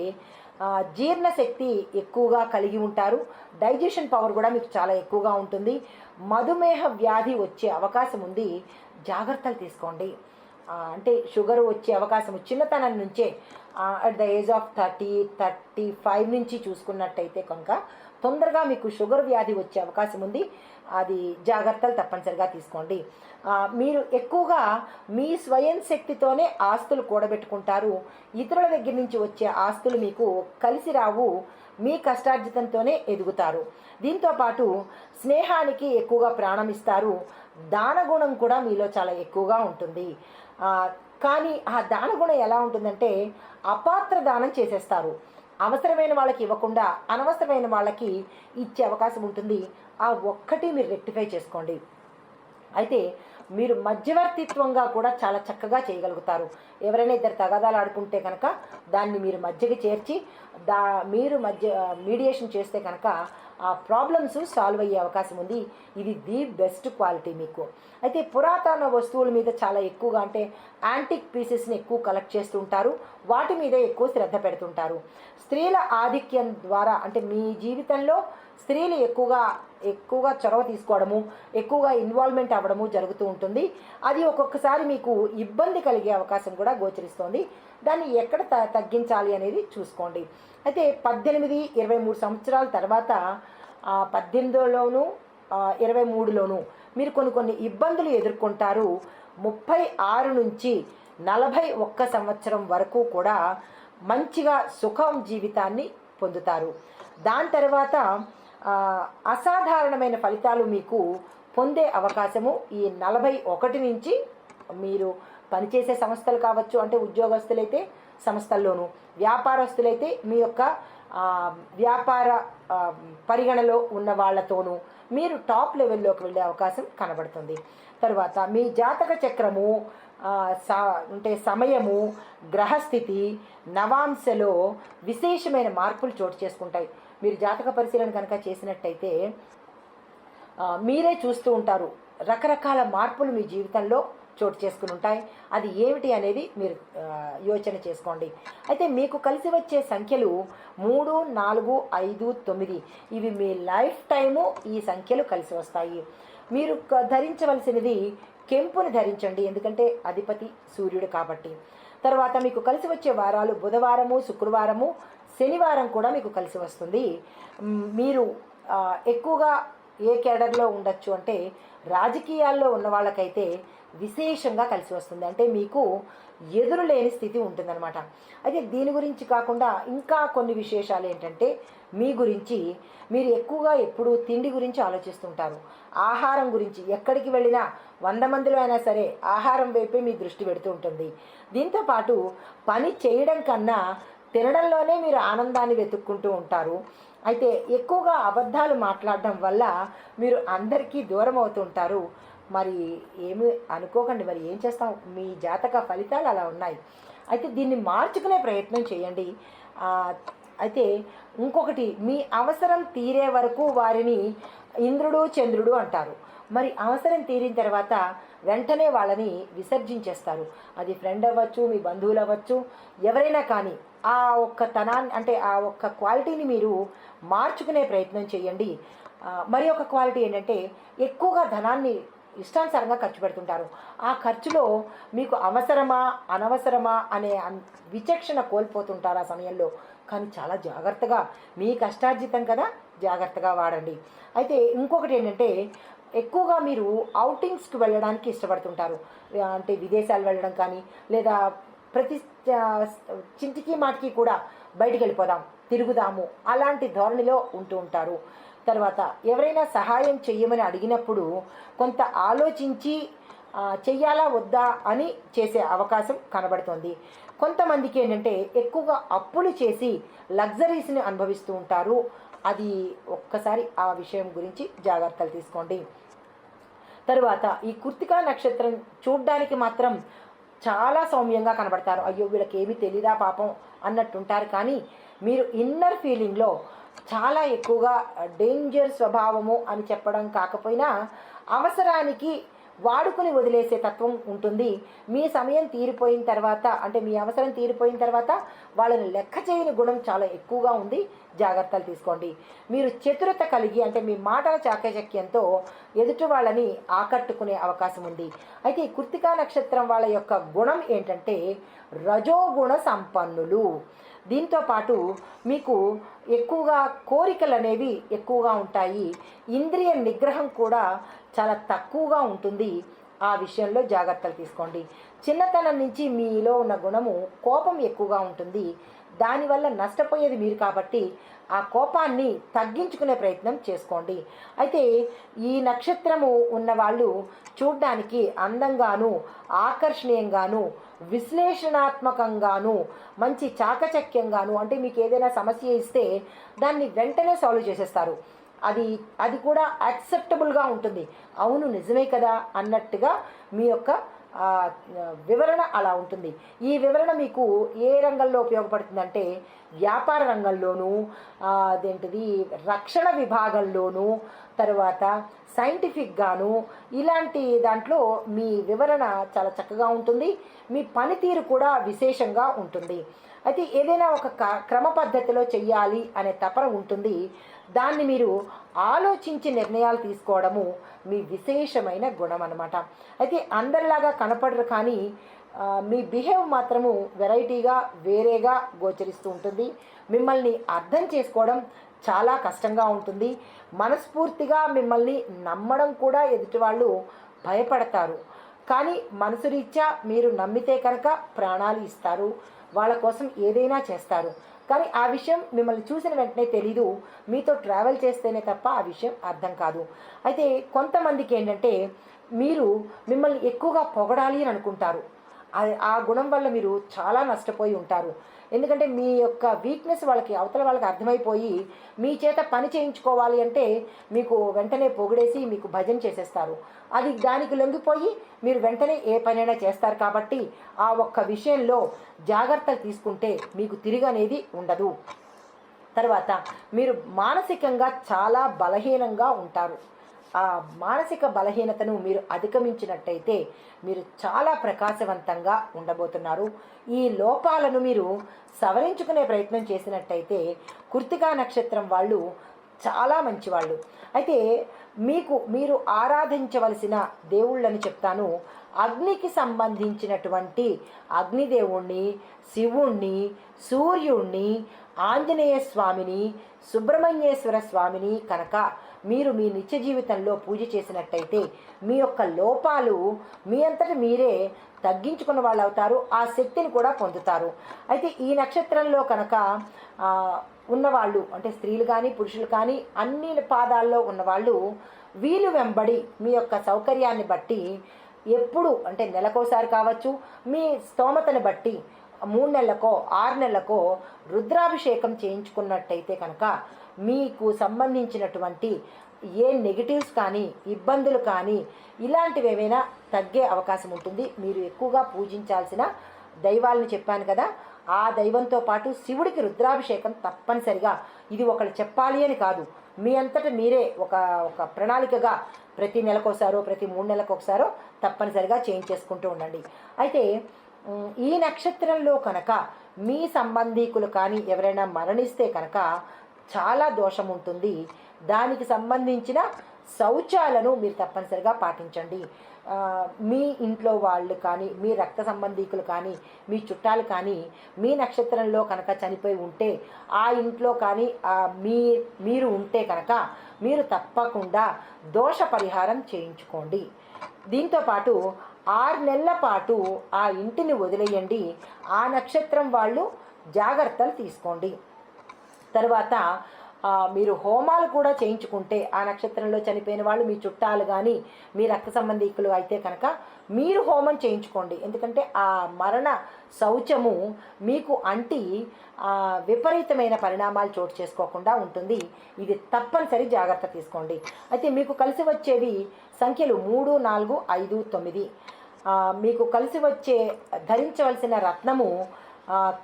జీర్ణశక్తి ఎక్కువగా కలిగి ఉంటారు. డైజెషన్ పవర్ కూడా మీకు చాలా ఎక్కువగా ఉంటుంది. మధుమేహ వ్యాధి వచ్చే అవకాశం ఉంది. జాగ్రత్తలు తీసుకోండి. అంటే షుగర్ వచ్చే అవకాశం చిన్నతనం నుంచే అట్ ద ఏజ్ ఆఫ్ 35 నుంచి చూసుకున్నట్టయితే కనుక తొందరగా మీకు షుగర్ వ్యాధి వచ్చే అవకాశం ఉంది. అది జాగ్రత్తలు తప్పనిసరిగా తీసుకోండి. మీరు ఎక్కువగా మీ స్వయం శక్తితోనే ఆస్తులు కూడబెట్టుకుంటారు. ఇతరుల దగ్గర నుంచి వచ్చే ఆస్తులు మీకు కలిసి రావు. మీ కష్టార్జితంతోనే ఎదుగుతారు. దీంతోపాటు స్నేహానికి ఎక్కువగా ప్రాణం ఇస్తారు. దానగుణం కూడా మీలో చాలా ఎక్కువగా ఉంటుంది. కానీ ఆ దానగుణం ఎలా ఉంటుందంటే అపాత్ర దానం చేసేస్తారు. అవసరమైన వాళ్ళకి ఇవ్వకుండా అనవసరమైన వాళ్ళకి ఇచ్చే అవకాశం ఉంటుంది. ఆ ఒక్కటి మీరు రెక్టిఫై చేసుకోండి. అయితే మీరు మధ్యవర్తిత్వంగా కూడా చాలా చక్కగా చేయగలుగుతారు. ఎవరైనా ఇద్దరు తగాదాలు ఆడుకుంటే కనుక దాన్ని మీరు మధ్యకి చేర్చి మీరు మీడియేషన్ చేస్తే కనుక ఆ ప్రాబ్లమ్స్ సాల్వ్ అయ్యే అవకాశం ఉంది. ఇది ది బెస్ట్ క్వాలిటీ మీకు. అయితే పురాతన వస్తువుల మీద చాలా ఎక్కువగా, అంటే యాంటిక్ పీసెస్ని ఎక్కువ కలెక్ట్ చేస్తుంటారు. వాటి మీద ఎక్కువ శ్రద్ధ పెడుతుంటారు. స్త్రీల ఆధిక్యం ద్వారా, అంటే మీ జీవితంలో స్త్రీలు ఎక్కువగా చొరవ తీసుకోవడము, ఎక్కువగా ఇన్వాల్వ్మెంట్ అవ్వడము జరుగుతూ ఉంటుంది. అది ఒక్కొక్కసారి మీకు ఇబ్బంది కలిగే అవకాశం కూడా గోచరిస్తోంది. దాన్ని ఎక్కడ తగ్గించాలి అనేది చూసుకోండి. అయితే 18-23 సంవత్సరాల తర్వాత 18లోను 23లోను మీరు కొన్ని ఇబ్బందులు ఎదుర్కొంటారు. 36 నుంచి 41 సంవత్సరం వరకు కూడా మంచిగా సుఖం జీవితాన్ని పొందుతారు. దాని తర్వాత అసాధారణమైన ఫలితాలు మీకు పొందే అవకాశము ఈ 41 నుంచి. మీరు పనిచేసే సంస్థలు కావచ్చు, అంటే ఉద్యోగస్తులైతే సంస్థల్లోనూ, వ్యాపారస్తులైతే మీ యొక్క వ్యాపార పరిగణలో ఉన్న వాళ్ళతోనూ మీరు టాప్ లెవెల్లోకి వెళ్ళే అవకాశం కనబడుతుంది. తర్వాత మీ జాతక చక్రము, అంటే సమయము, గ్రహస్థితి, నవాంశలో విశేషమైన మార్పులు చోటు చేసుకుంటాయి. మీరు జాతక పరిశీలన కనుక చేసినట్టయితే మీరే చూస్తూ ఉంటారు. రకరకాల మార్పులు మీ జీవితంలో చోటు చేసుకుని ఉంటాయి. అది ఏమిటి అనేది మీరు యోచన చేసుకోండి. అయితే మీకు కలిసి వచ్చే సంఖ్యలు 3, 4, 5, 9. ఇవి మీ లైఫ్ టైము ఈ సంఖ్యలు కలిసి వస్తాయి. మీరు ధరించవలసినది కెంపుని ధరించండి, ఎందుకంటే అధిపతి సూర్యుడు కాబట్టి. తర్వాత మీకు కలిసి వచ్చే వారాలు బుధవారము, శుక్రవారము, శనివారం కూడా మీకు కలిసి వస్తుంది. మీరు ఎక్కువగా ఏ కేడర్లో ఉండొచ్చు అంటే రాజకీయాల్లో ఉన్న వాళ్ళకైతే విశేషంగా కలిసి వస్తుంది. అంటే మీకు ఎదురులేని స్థితి ఉంటుందన్నమాట. అయితే దీని గురించి కాకుండా ఇంకా కొన్ని విశేషాలు ఏంటంటే మీ గురించి మీరు ఎక్కువగా ఎప్పుడు తిండి గురించి ఆలోచిస్తుంటారు. ఆహారం గురించి ఎక్కడికి వెళ్ళినా 100 మందిలో అయినా సరే ఆహారం వైపే మీ దృష్టి పెడుతూ ఉంటుంది. దీంతోపాటు పని చేయడం కన్నా తినడంలోనే మీరు ఆనందాన్ని వెతుక్కుంటూ ఉంటారు. అయితే ఎక్కువగా అబద్ధాలు మాట్లాడడం వల్ల మీరు అందరికీ దూరం అవుతుంటారు. మరి ఏమి అనుకోకండి, మరి ఏం చేస్తాం, మీ జాతక ఫలితాలు అలా ఉన్నాయి. అయితే దీన్ని మార్చుకునే ప్రయత్నం చేయండి. ఆ, అయితే ఇంకొకటి, మీ అవసరం తీరే వరకు వారిని ఇంద్రుడు చంద్రుడు అంటారు. మరి అవసరం తీరిన తర్వాత వెంటనే వాళ్ళని విసర్జించేస్తారు. అది ఫ్రెండ్ అవ్వచ్చు, మీ బంధువులు అవ్వచ్చు, ఎవరైనా కానీ ఆ ఒక్క తనాన్ని అంటే ఆ ఒక్క క్వాలిటీని మీరు మార్చుకునే ప్రయత్నం చేయండి. మరి ఒక క్వాలిటీ ఏంటంటే, ఎక్కువగా ధనాన్ని ఇష్టానుసారంగా ఖర్చు పెడుతుంటారు. ఆ ఖర్చులో మీకు అవసరమా అనవసరమా అనే విచక్షణ కోల్పోతుంటారు ఆ సమయంలో. కానీ చాలా జాగ్రత్తగా, మీ కష్టార్జితం కదా, జాగ్రత్తగా వాడండి. అయితే ఇంకొకటి ఏంటంటే, ఎక్కువగా మీరు అవుటింగ్స్కి వెళ్ళడానికి ఇష్టపడుతుంటారు. అంటే విదేశాలు వెళ్ళడం కానీ, లేదా ప్రతి చింటికి మాటికి కూడా బయటికి వెళ్ళిపోదాం, తిరుగుదాము, అలాంటి ధోరణిలో ఉంటూ ఉంటారు. తర్వాత ఎవరైనా సహాయం చెయ్యమని అడిగినప్పుడు కొంత ఆలోచించి చెయ్యాలా వద్దా అని చేసే అవకాశం కనబడుతుంది. కొంతమందికి ఏంటంటే, ఎక్కువగా అప్పులు చేసి లగ్జరీస్ని అనుభవిస్తూ ఉంటారు. అది ఒక్కసారి ఆ విషయం గురించి జాగ్రత్తలు తీసుకోండి. తరువాత ఈ కృత్తికా నక్షత్రం చూడ్డానికి మాత్రం చాలా సౌమ్యంగా కనబడతారు. అయ్యో వీళ్ళకి ఏమీ తెలీదా పాపం అన్నట్టుంటారు. కానీ మీరు ఇన్నర్ ఫీలింగ్లో చాలా ఎక్కువగా డేంజర్ స్వభావము అని చెప్పడం కాకపోయినా అవసరానికి వాడుకుని వదిలేసే తత్వం ఉంటుంది. మీ సమయం తీరిపోయిన తర్వాత, అంటే మీ అవసరం తీరిపోయిన తర్వాత వాళ్ళని లెక్క చేయని గుణం చాలా ఎక్కువగా ఉంది. జాగ్రత్తలు తీసుకోండి. మీరు చతురత కలిగి, అంటే మీ మాటల చాకచక్యంతో ఎదుటి వాళ్ళని ఆకట్టుకునే అవకాశం ఉంది. అయితే ఈ కృత్తికా నక్షత్రం వాళ్ళ యొక్క గుణం ఏంటంటే రజోగుణ సంపన్నులు. దీంతో పాటు మీకు ఎక్కువగా కోరికలు అనేవి ఎక్కువగా ఉంటాయి. ఇంద్రియ నిగ్రహం కూడా చాలా తక్కువగా ఉంటుంది. ఆ విషయంలో జాగ్రత్తలు తీసుకోండి. చిన్నతనం నుంచి మీలో ఉన్న గుణము కోపం ఎక్కువగా ఉంటుంది. దానివల్ల నష్టపోయేది మీరు కాబట్టి ఆ కోపాన్ని తగ్గించుకునే ప్రయత్నం చేసుకోండి. అయితే ఈ నక్షత్రము ఉన్నవాళ్ళు చూడ్డానికి అందంగాను, ఆకర్షణీయంగాను, విశ్లేషణాత్మకంగాను, మంచి చాకచక్యంగాను, అంటే మీకు ఏదైనా సమస్య ఇస్తే దాన్ని వెంటనే సాల్వ్ చేసేస్తారు. అది కూడా యాక్సెప్టబుల్గా ఉంటుంది. అవును నిజమే కదా అన్నట్టుగా మీ యొక్క వివరణ అలా ఉంటుంది. ఈ వివరణ మీకు ఏ రంగంలో ఉపయోగపడుతుందంటే, వ్యాపార రంగంలోనూ, అదేంటిది రక్షణ విభాగంలోనూ, తర్వాత సైంటిఫిక్గాను, ఇలాంటి దాంట్లో మీ వివరణ చాలా చక్కగా ఉంటుంది. మీ పనితీరు కూడా విశేషంగా ఉంటుంది. అయితే ఏదైనా ఒక క్రమ పద్ధతిలో చెయ్యాలి అనే తపన ఉంటుంది. దాన్ని మీరు ఆలోచించి నిర్ణయాలు తీసుకోవడము మీ విశేషమైన గుణం అన్నమాట. అయితే అందరిలాగా కనపడరు, కానీ మీ బిహేవ్ మాత్రము వెరైటీగా, వేరేగా గోచరిస్తూ ఉంటుంది. మిమ్మల్ని అర్థం చేసుకోవడం చాలా కష్టంగా ఉంటుంది. మనస్ఫూర్తిగా మిమ్మల్ని నమ్మడం కూడా ఎదుటి వాళ్ళు భయపడతారు. కానీ మనసు రీత్యా మీరు నమ్మితే కనుక ప్రాణాలు ఇస్తారు, వాళ్ళ కోసం ఏదైనా చేస్తారు. కానీ ఆ విషయం మిమ్మల్ని చూసిన వెంటనే తెలీదు. మీతో ట్రావెల్ చేస్తేనే తప్ప ఆ విషయం అర్థం కాదు. అయితే కొంతమందికి ఏంటంటే, మీరు మిమ్మల్ని ఎక్కువగా పొగడాలి అని అనుకుంటారు. ఆ గుణం వల్ల మీరు చాలా నష్టపోయి ఉంటారు. ఎందుకంటే మీ యొక్క వీక్నెస్ అవతల వాళ్ళకి అర్థమైపోయి మీ చేత పని చేయించుకోవాలి అంటే మీకు వెంటనే పొగిడేసి మీకు భజన చేసేస్తారు. దానికి లొంగిపోయి మీరు వెంటనే ఏ పనైనా చేస్తారు. కాబట్టి ఆ ఒక్క విషయంలో జాగ్రత్తలు తీసుకుంటే మీకు తిరిగి అనేది ఉండదు. తర్వాత మీరు మానసికంగా చాలా బలహీనంగా ఉంటారు. ఆ మానసిక బలహీనతను మీరు అధిగమించినట్టయితే మీరు చాలా ప్రకాశవంతంగా ఉండబోతున్నారు. ఈ లోపాలను మీరు సవరించుకునే ప్రయత్నం చేసినట్టయితే కృత్తికా నక్షత్రం వాళ్ళు చాలా మంచివాళ్ళు. అయితే మీరు ఆరాధించవలసిన దేవుళ్ళని చెప్తాను. అగ్నికి సంబంధించినటువంటి అగ్నిదేవుణ్ణి, శివుణ్ణి, సూర్యుణ్ణి, ఆంజనేయ స్వామిని, సుబ్రహ్మణ్యేశ్వర స్వామిని కనుక మీరు మీ నిత్య జీవితంలో పూజ చేసినట్టయితే మీ యొక్క లోపాలు మీ అంతటి మీరే తగ్గించుకున్న వాళ్ళు అవుతారు. ఆ శక్తిని కూడా పొందుతారు. అయితే ఈ నక్షత్రంలో కనుక ఉన్నవాళ్ళు, అంటే స్త్రీలు కానీ పురుషులు కానీ అన్ని పాదాల్లో ఉన్నవాళ్ళు వీలు వెంబడి మీ యొక్క సౌకర్యాన్ని బట్టి ఎప్పుడు, అంటే నెలకోసారి కావచ్చు, మీ స్తోమతను బట్టి 3 నెలలకో 6 నెలలకో రుద్రాభిషేకం చేయించుకున్నట్టయితే కనుక మీకు సంబంధించినటువంటి ఏ నెగిటివ్స్ కానీ, ఇబ్బందులు కానీ, ఇలాంటివి ఏమైనా తగ్గే అవకాశం ఉంటుంది. మీరు ఎక్కువగా పూజించాల్సిన దైవాలను చెప్పాను కదా, ఆ దైవంతో పాటు శివుడికి రుద్రాభిషేకం తప్పనిసరిగా, ఇది ఒకళ్ళు చెప్పాలి అని కాదు, మీ అంతటా మీరే ఒక ఒక ప్రణాళికగా ప్రతి నెలకోసారో ప్రతి 3 నెలలకు ఒకసారో తప్పనిసరిగా చేయించేసుకుంటూ ఉండండి. అయితే ఈ నక్షత్రంలో కనుక మీ సంబంధీకులు కానీ ఎవరైనా మరణిస్తే కనుక చాలా దోషం ఉంటుంది. దానికి సంబంధించిన శౌచాలను మీరు తప్పనిసరిగా పాటించండి. మీ ఇంట్లో వాళ్ళు కానీ, మీ రక్త సంబంధీకులు కానీ, మీ చుట్టాలు కానీ మీ నక్షత్రంలో కనుక చనిపోయి ఉంటే, ఆ ఇంట్లో కానీ మీరు ఉంటే కనుక మీరు తప్పకుండా దోష పరిహారం చేయించుకోండి. దీంతోపాటు 6 నెలల పాటు ఆ ఇంటిని వదిలేయండి. ఆ నక్షత్రం వాళ్ళు జాగ్రత్తలు తీసుకోండి. తర్వాత మీరు హోమాలు కూడా చేయించుకుంటే, ఆ నక్షత్రంలో చనిపోయిన వాళ్ళు మీ చుట్టాలు కానీ మీ రక్త సంబంధీకులు అయితే కనుక మీరు హోమం చేయించుకోండి. ఎందుకంటే ఆ మరణ శౌచము మీకు అంటి విపరీతమైన పరిణామాలు చోటు చేసుకోకుండా ఉంటుంది. ఇది తప్పనిసరి జాగ్రత్త తీసుకోండి. అయితే మీకు కలిసి వచ్చేవి సంఖ్యలు 3, 4, 5, 9. మీకు కలిసి వచ్చే ధరించవలసిన రత్నము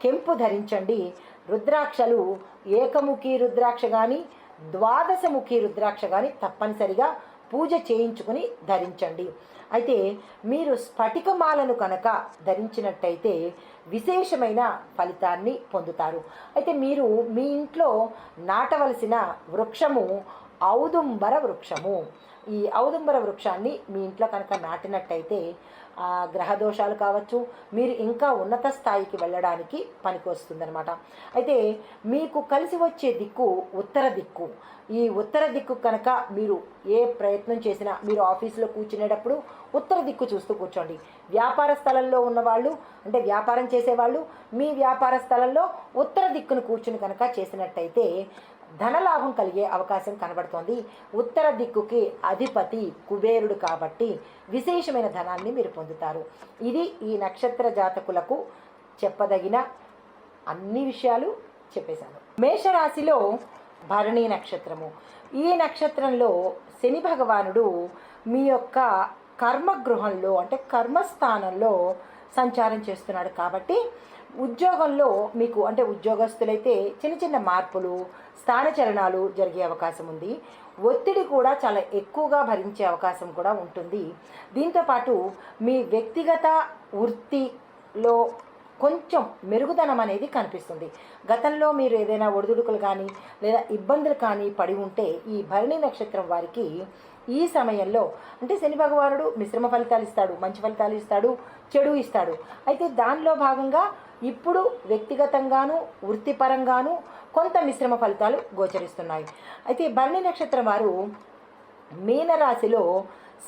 కెంపు ధరించండి. రుద్రాక్షలు ఏకముఖి రుద్రాక్ష కానీ, ద్వాదశముఖి రుద్రాక్ష కానీ తప్పనిసరిగా పూజ చేయించుకుని ధరించండి. అయితే మీరు స్ఫటికమాలను కనుక ధరించినట్టయితే విశేషమైన ఫలితాన్ని పొందుతారు. అయితే మీరు మీ ఇంట్లో నాటవలసిన వృక్షము ఔదుంబర వృక్షము. ఈ ఔదుంబర వృక్షాన్ని మీ ఇంట్లో కనుక నాటినట్టయితే గ్రహదోషాలు కావచ్చు, మీరు ఇంకా ఉన్నత స్థాయికి వెళ్ళడానికి పనికి వస్తుందన్నమాట. అయితే మీకు కలిసి వచ్చే దిక్కు ఉత్తర దిక్కు. ఈ ఉత్తర దిక్కు కనుక మీరు ఏ ప్రయత్నం చేసినా, మీరు ఆఫీసులో కూర్చునేటప్పుడు ఉత్తర దిక్కు చూస్తూ కూర్చోండి. వ్యాపార స్థలంలో ఉన్నవాళ్ళు, అంటే వ్యాపారం చేసేవాళ్ళు, మీ వ్యాపార స్థలంలో ఉత్తర దిక్కును కూర్చుని కనుక చేసినట్టయితే ధనలాభం కలిగే అవకాశం కనబడుతోంది. ఉత్తర దిక్కుకి అధిపతి కుబేరుడు కాబట్టి విశేషమైన ధనాన్ని మీరు పొందుతారు. ఇది ఈ నక్షత్ర జాతకులకు చెప్పదగిన అన్ని విషయాలు చెప్పేశాను. మేషరాశిలో భరణి నక్షత్రము. ఈ నక్షత్రంలో శని భగవానుడు మీ యొక్క కర్మగృహంలో, అంటే కర్మస్థానంలో సంచారం చేస్తున్నాడు. కాబట్టి ఉద్యోగంలో మీకు, అంటే ఉద్యోగస్తులైతే చిన్న చిన్న మార్పులు, స్థానచలనాలు జరిగే అవకాశం ఉంది. ఒత్తిడి కూడా చాలా ఎక్కువగా భరించే అవకాశం కూడా ఉంటుంది. దీంతోపాటు మీ వ్యక్తిగత వృత్తిలో కొంచెం మెరుగుదనం అనేది కనిపిస్తుంది. గతంలో మీరు ఏదైనా ఒడిదుడుకులు కానీ లేదా ఇబ్బందులు కానీ పడి ఉంటే ఈ భరణి నక్షత్రం వారికి ఈ సమయంలో, అంటే శని భగవానుడు మిశ్రమ ఫలితాలు ఇస్తాడు, మంచి ఫలితాలు ఇస్తాడు, చెడు ఇస్తాడు. అయితే దానిలో భాగంగా ఇప్పుడు వ్యక్తిగతంగాను వృత్తిపరంగాను కొంత మిశ్రమ ఫలితాలు గోచరిస్తున్నాయి. అయితే భరణి నక్షత్రం వారు మీనరాశిలో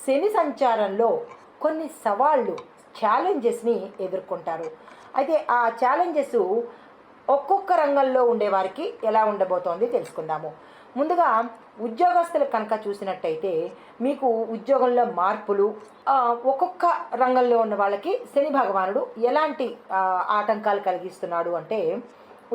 శని సంచారంలో కొన్ని సవాళ్ళు, ఛాలెంజెస్ని ఎదుర్కొంటారు. అయితే ఆ ఛాలెంజెస్ ఒక్కొక్క రంగంలో ఉండేవారికి ఎలా ఉండబోతోంది తెలుసుకుందాము. ముందుగా ఉద్యోగస్తులకు కనుక చూసినట్టయితే మీకు ఉద్యోగంలో మార్పులు, ఒక్కొక్క రంగంలో ఉన్న వాళ్ళకి శని భగవానుడు ఎలాంటి ఆటంకాలు కలిగిస్తున్నాడు అంటే,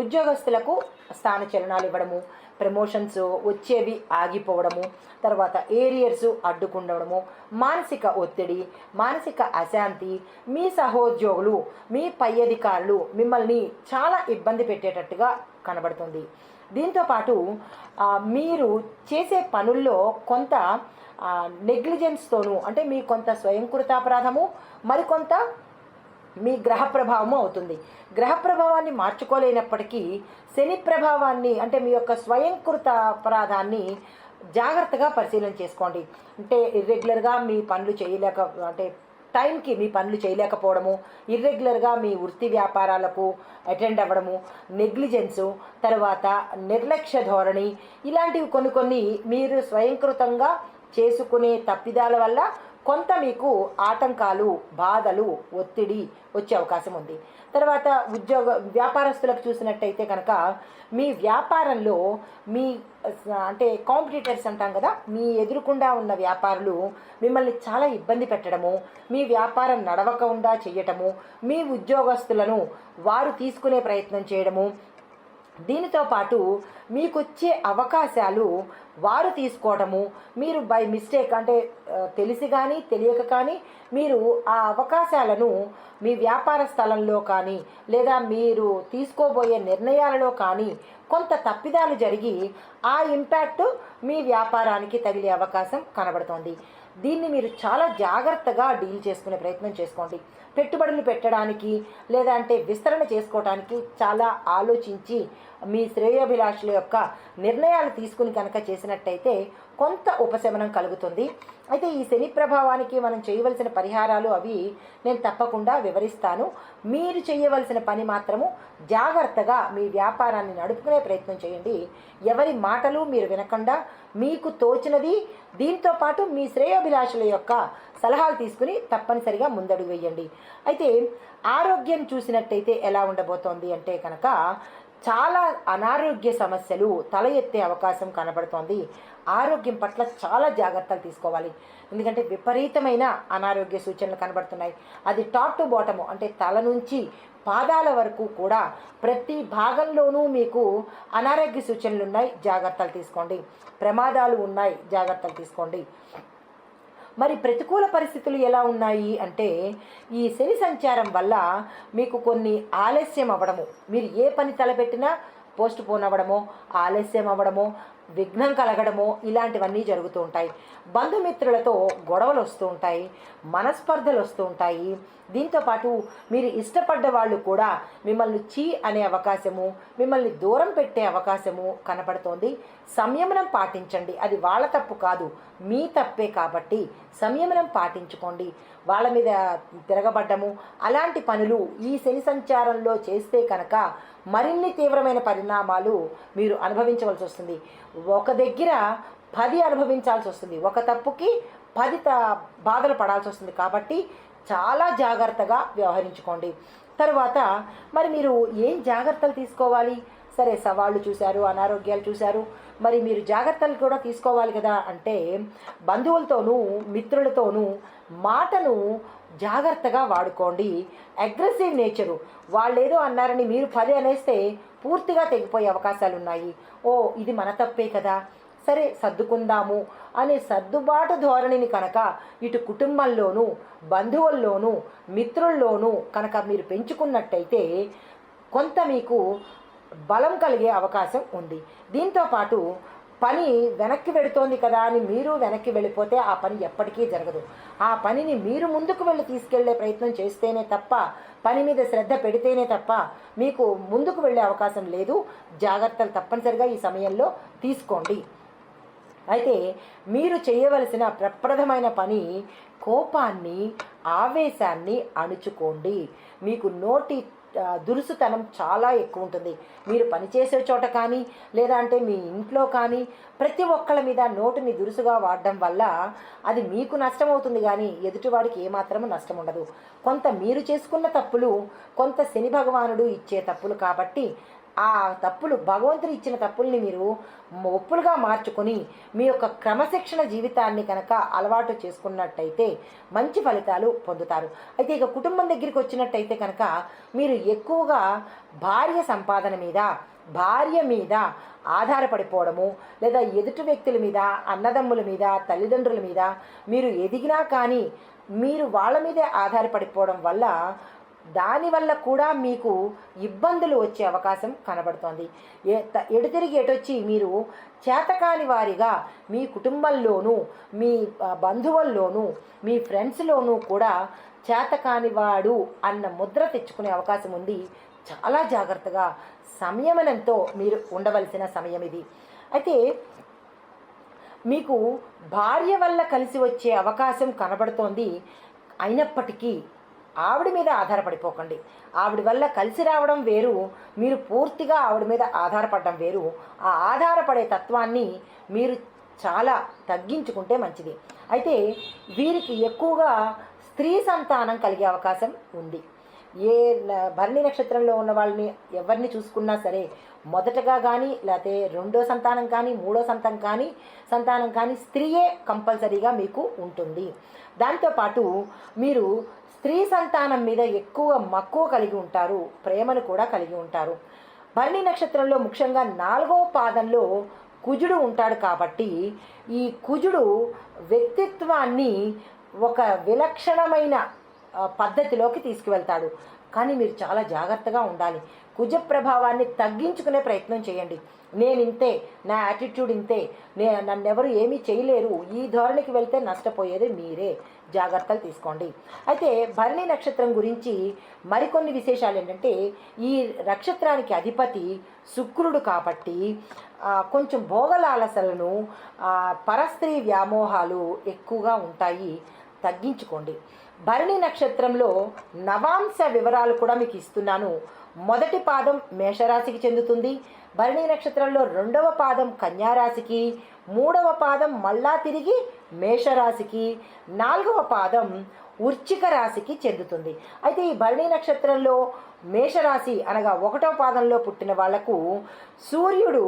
ఉద్యోగస్తులకు స్థానచలనాలు ఇవ్వడము, ప్రమోషన్స్ వచ్చేవి ఆగిపోవడము, తర్వాత ఏరియర్స్ అడ్డుకుండడము, మానసిక ఒత్తిడి, మానసిక అశాంతి, మీ సహోద్యోగులు, మీ పై అధికారులు మిమ్మల్ని చాలా ఇబ్బంది పెట్టేటట్టుగా కనబడుతుంది. దీంతోపాటు మీరు చేసే పనుల్లో కొంత నెగ్లిజెన్స్తోనూ, అంటే మీ కొంత స్వయంకృతాపరాధము, మరికొంత మీ గ్రహ ప్రభావము అవుతుంది. గ్రహ ప్రభావాన్ని మార్చుకోలేనప్పటికీ శని ప్రభావాన్ని, అంటే మీ యొక్క స్వయంకృత అపరాధాన్ని జాగ్రత్తగా పరిశీలన చేసుకోండి. అంటే ఇర్రెగ్యులర్గా మీ పనులు అంటే టైంకి మీ పనులు చేయలేకపోవడము, ఇర్రెగ్యులర్గా మీ వృత్తి వ్యాపారాలకు అటెండ్ అవ్వడము, నెగ్లిజెన్సు, తర్వాత నిర్లక్ష్య ధోరణి, ఇలాంటివి కొన్ని మీరు స్వయంకృతంగా చేసుకునే తప్పిదాల వల్ల కొంత మీకు ఆటంకాలు, బాధలు, ఒత్తిడి వచ్చే అవకాశం ఉంది. తర్వాత వ్యాపారస్తులకు చూసినట్టయితే కనుక మీ వ్యాపారంలో అంటే కాంపిటీటర్స్ అంటాం కదా, మీ ఎదురుకుండా ఉన్న వ్యాపారులు మిమ్మల్ని చాలా ఇబ్బంది పెట్టడము, మీ వ్యాపారం నడవకుండా చేయటము, మీ ఉద్యోగస్తులను వారు తీసుకునే ప్రయత్నం చేయడము, దీనితో పాటు మీకొచ్చే అవకాశాలు వారు తీసుకోవడము, మీరు బై మిస్టేక్ అంటే తెలిసి కానీ తెలియక కానీ మీరు ఆ అవకాశాలను మీ వ్యాపార స్థలంలో కానీ లేదా మీరు తీసుకోబోయే నిర్ణయాలలో కానీ కొంత తప్పిదాలు జరిగి ఆ ఇంపాక్ట్ మీ వ్యాపారానికి తగిలే అవకాశం కనబడుతోంది. దీన్ని మీరు చాలా జాగ్రత్తగా డీల్ చేసుకునే ప్రయత్నం చేసుకోండి. పెట్టుబడులు పెట్టడానికి లేదా అంటే విస్తరణ చేసుకోవడానికి చాలా ఆలోచించి మీ శ్రేయోభిలాషుల యొక్క నిర్ణయాలు తీసుకుని కనుక చేసినట్టయితే కొంత ఉపశమనం కలుగుతుంది. అయితే ఈ శని ప్రభావానికి మనం చేయవలసిన పరిహారాలు అవి నేను తప్పకుండా వివరిస్తాను. మీరు చేయవలసిన పని మాత్రము జాగ్రత్తగా మీ వ్యాపారాన్ని నడుపుకునే ప్రయత్నం చేయండి. ఎవరి మాటలు మీరు వినకుండా మీకు తోచినది దీంతో పాటు మీ శ్రేయోభిలాషుల యొక్క సలహాలు తీసుకుని తప్పనిసరిగా ముందడుగు వేయండి. అయితే ఆరోగ్యం చూసినట్టయితే ఎలా ఉండబోతోంది అంటే కనుక చాలా అనారోగ్య సమస్యలు తల ఎత్తే అవకాశం కనబడుతోంది. ఆరోగ్యం పట్ల చాలా జాగ్రత్తలు తీసుకోవాలి. ఎందుకంటే విపరీతమైన అనారోగ్య సూచనలు కనబడుతున్నాయి. అది టాప్ టు బాటము అంటే తల నుంచి పాదాల వరకు కూడా ప్రతి భాగంలోనూ మీకు అనారోగ్య సూచనలు ఉన్నాయి, జాగ్రత్తలు తీసుకోండి. ప్రమాదాలు ఉన్నాయి, జాగ్రత్తలు తీసుకోండి. మరి ప్రతికూల పరిస్థితులు ఎలా ఉన్నాయి అంటే ఈ శని సంచారం వల్ల మీకు కొన్ని ఆలస్యం అవ్వడము, మీరు ఏ పని తలపెట్టినా పోస్ట్ పోన్ అవ్వడమో, ఆలస్యం అవ్వడమో, విఘ్నం కలగడమో ఇలాంటివన్నీ జరుగుతూ ఉంటాయి. బంధుమిత్రులతో గొడవలు వస్తూ ఉంటాయి, మనస్పర్ధలు వస్తూ ఉంటాయి. దీంతోపాటు మీరు ఇష్టపడ్డ వాళ్ళు కూడా మిమ్మల్ని చీ అనే అవకాశము, మిమ్మల్ని దూరం పెట్టే అవకాశము కనపడుతోంది. సంయమనం పాటించండి. అది వాళ్ళ తప్పు కాదు, మీ తప్పే కాబట్టి సంయమనం పాటించుకోండి. వాళ్ళ మీద తిరగబడ్డము అలాంటి పనులు ఈ శని సంచారంలో చేస్తే కనుక మరిన్ని తీవ్రమైన పరిణామాలు మీరు అనుభవించవలసి వస్తుంది. ఒక దగ్గర 10 అనుభవించాల్సి వస్తుంది, ఒక తప్పుకి 10 బాధలు పడాల్సి వస్తుంది. కాబట్టి చాలా జాగ్రత్తగా వ్యవహరించుకోండి. తర్వాత మరి మీరు ఏం జాగ్రత్తలు తీసుకోవాలి? సరే, సవాళ్ళు చూశారు, అనారోగ్యాలు చూశారు, మరి మీరు జాగ్రత్తలు కూడా తీసుకోవాలి కదా. అంటే బంధువులతోనూ మిత్రులతోనూ మాటను జాగ్రత్తగా వాడుకోండి. అగ్రెసివ్ నేచరు, వాళ్ళు ఏదో అన్నారని మీరు 10 అనేస్తే పూర్తిగా తెగిపోయే అవకాశాలు ఉన్నాయి. ఓ ఇది మన తప్పే కదా, సరే సర్దుకుందాము అనే సర్దుబాటు ధోరణిని కనుక ఇటు కుటుంబంలోనూ బంధువుల్లోనూ మిత్రుల్లోనూ కనుక మీరు పెంచుకున్నట్టయితే కొంత మీకు బలం కలిగే అవకాశం ఉంది. దీంతోపాటు పని వెనక్కి వెళుతోంది కదా అని మీరు వెనక్కి వెళ్ళిపోతే ఆ పని ఎప్పటికీ జరగదు. ఆ పనిని మీరు ముందుకు వెళ్ళి తీసుకెళ్లే ప్రయత్నం చేస్తేనే తప్ప, పని మీద శ్రద్ధ పెడితేనే తప్ప మీకు ముందుకు వెళ్ళే అవకాశం లేదు. జాగ్రత్తలు తప్పనిసరిగా ఈ సమయంలో తీసుకోండి. అయితే మీరు చేయవలసిన ప్రప్రథమైన పని కోపాన్ని, ఆవేశాన్ని అణుచుకోండి. మీకు నోటి దురుసుతనం చాలా ఎక్కువ ఉంటుంది. మీరు పనిచేసే చోట కానీ లేదా అంటే మీ ఇంట్లో కానీ ప్రతి ఒక్కళ్ళ మీద నోటిని దురుసుగా వాడడం వల్ల అది మీకు నష్టం అవుతుంది కానీ ఎదుటివాడికి ఏమాత్రము నష్టం ఉండదు. కొంత మీరు చేసుకున్న తప్పులు, కొంత శని భగవానుడు ఇచ్చే తప్పులు కాబట్టి ఆ తప్పులు, భగవంతుడు ఇచ్చిన తప్పుల్ని మీరు ఒప్పులుగా మార్చుకొని మీ యొక్క క్రమశిక్షణ జీవితాన్ని కనుక అలవాటు చేసుకున్నట్టయితే మంచి ఫలితాలు పొందుతారు. అయితే ఇక కుటుంబం దగ్గరికి వచ్చినట్టయితే కనుక మీరు ఎక్కువగా భార్య సంపాదన మీద, భార్య మీద ఆధారపడిపోవడము లేదా ఎదుటి వ్యక్తుల మీద, అన్నదమ్ముల మీద, తల్లిదండ్రుల మీద మీరు ఎదిగినా కానీ మీరు వాళ్ళ మీదే ఆధారపడిపోవడం వల్ల దానివల్ల కూడా మీకు ఇబ్బందులు వచ్చే అవకాశం కనబడుతోంది. ఎడుతిరిగి ఎటొచ్చి మీరు చేతకాని వారిగా మీ కుటుంబంలోనూ మీ బంధువుల్లోనూ మీ ఫ్రెండ్స్లోనూ కూడా చేతకానివాడు అన్న ముద్ర తెచ్చుకునే అవకాశం ఉంది. చాలా జాగ్రత్తగా సంయమనంతో మీరు ఉండవలసిన సమయం ఇది. అయితే మీకు భార్య వల్ల కలిసి వచ్చే అవకాశం కనబడుతోంది. అయినప్పటికీ ఆవిడ మీద ఆధారపడిపోకండి. ఆవిడ వల్ల కలిసి రావడం వేరు, మీరు పూర్తిగా ఆవిడ మీద ఆధారపడడం వేరు. ఆ ఆధారపడే తత్వాన్ని మీరు చాలా తగ్గించుకుంటే మంచిది. అయితే వీరికి ఎక్కువగా స్త్రీ సంతానం కలిగే అవకాశం ఉంది. ఏ భరణి నక్షత్రంలో ఉన్న వాళ్ళని ఎవరిని చూసుకున్నా సరే మొదటగా కానీ లేకపోతే రెండో సంతానం కానీ మూడో సంతానం కానీ స్త్రీయే కంపల్సరీగా మీకు ఉంటుంది. దాంతోపాటు మీరు స్త్రీ సంతానం మీద ఎక్కువ మక్కువ కలిగి ఉంటారు, ప్రేమను కూడా కలిగి ఉంటారు. భరణి నక్షత్రంలో ముఖ్యంగా 4వ పాదంలో కుజుడు ఉంటాడు కాబట్టి ఈ కుజుడు వ్యక్తిత్వాన్ని ఒక విలక్షణమైన పద్ధతిలోకి తీసుకువెళ్తాడు. కానీ మీరు చాలా జాగ్రత్తగా ఉండాలి. కుజ ప్రభావాన్ని తగ్గించుకునే ప్రయత్నం చేయండి. నేను ఇంతే, నా యాటిట్యూడ్ ఇంతే, నన్నెవరు ఏమీ చేయలేరు, ఈ ధోరణికి వెళ్తే నష్టపోయేది మీరే. జాగ్రత్తలు తీసుకోండి. అయితే భరణి నక్షత్రం గురించి మరికొన్ని విశేషాలు ఏంటంటే, ఈ నక్షత్రానికి అధిపతి శుక్రుడు కాబట్టి కొంచెం భోగలాలసలను, పరస్త్రీ వ్యామోహాలు ఎక్కువగా ఉంటాయి, తగ్గించుకోండి. భరణి నక్షత్రంలో నవాంశ వివరాలు కూడా మీకు ఇస్తున్నాను. మొదటి పాదం మేషరాశికి చెందుతుంది. భరణి నక్షత్రంలో రెండవ పాదం కన్యారాశికి, మూడవ పాదం మళ్ళా తిరిగి మేషరాశికి, నాలుగవ పాదం వృశ్చిక రాశికి చెందుతుంది. అయితే ఈ భరణి నక్షత్రంలో మేషరాశి అనగా ఒకటవ పాదంలో పుట్టిన వాళ్లకు సూర్యుడు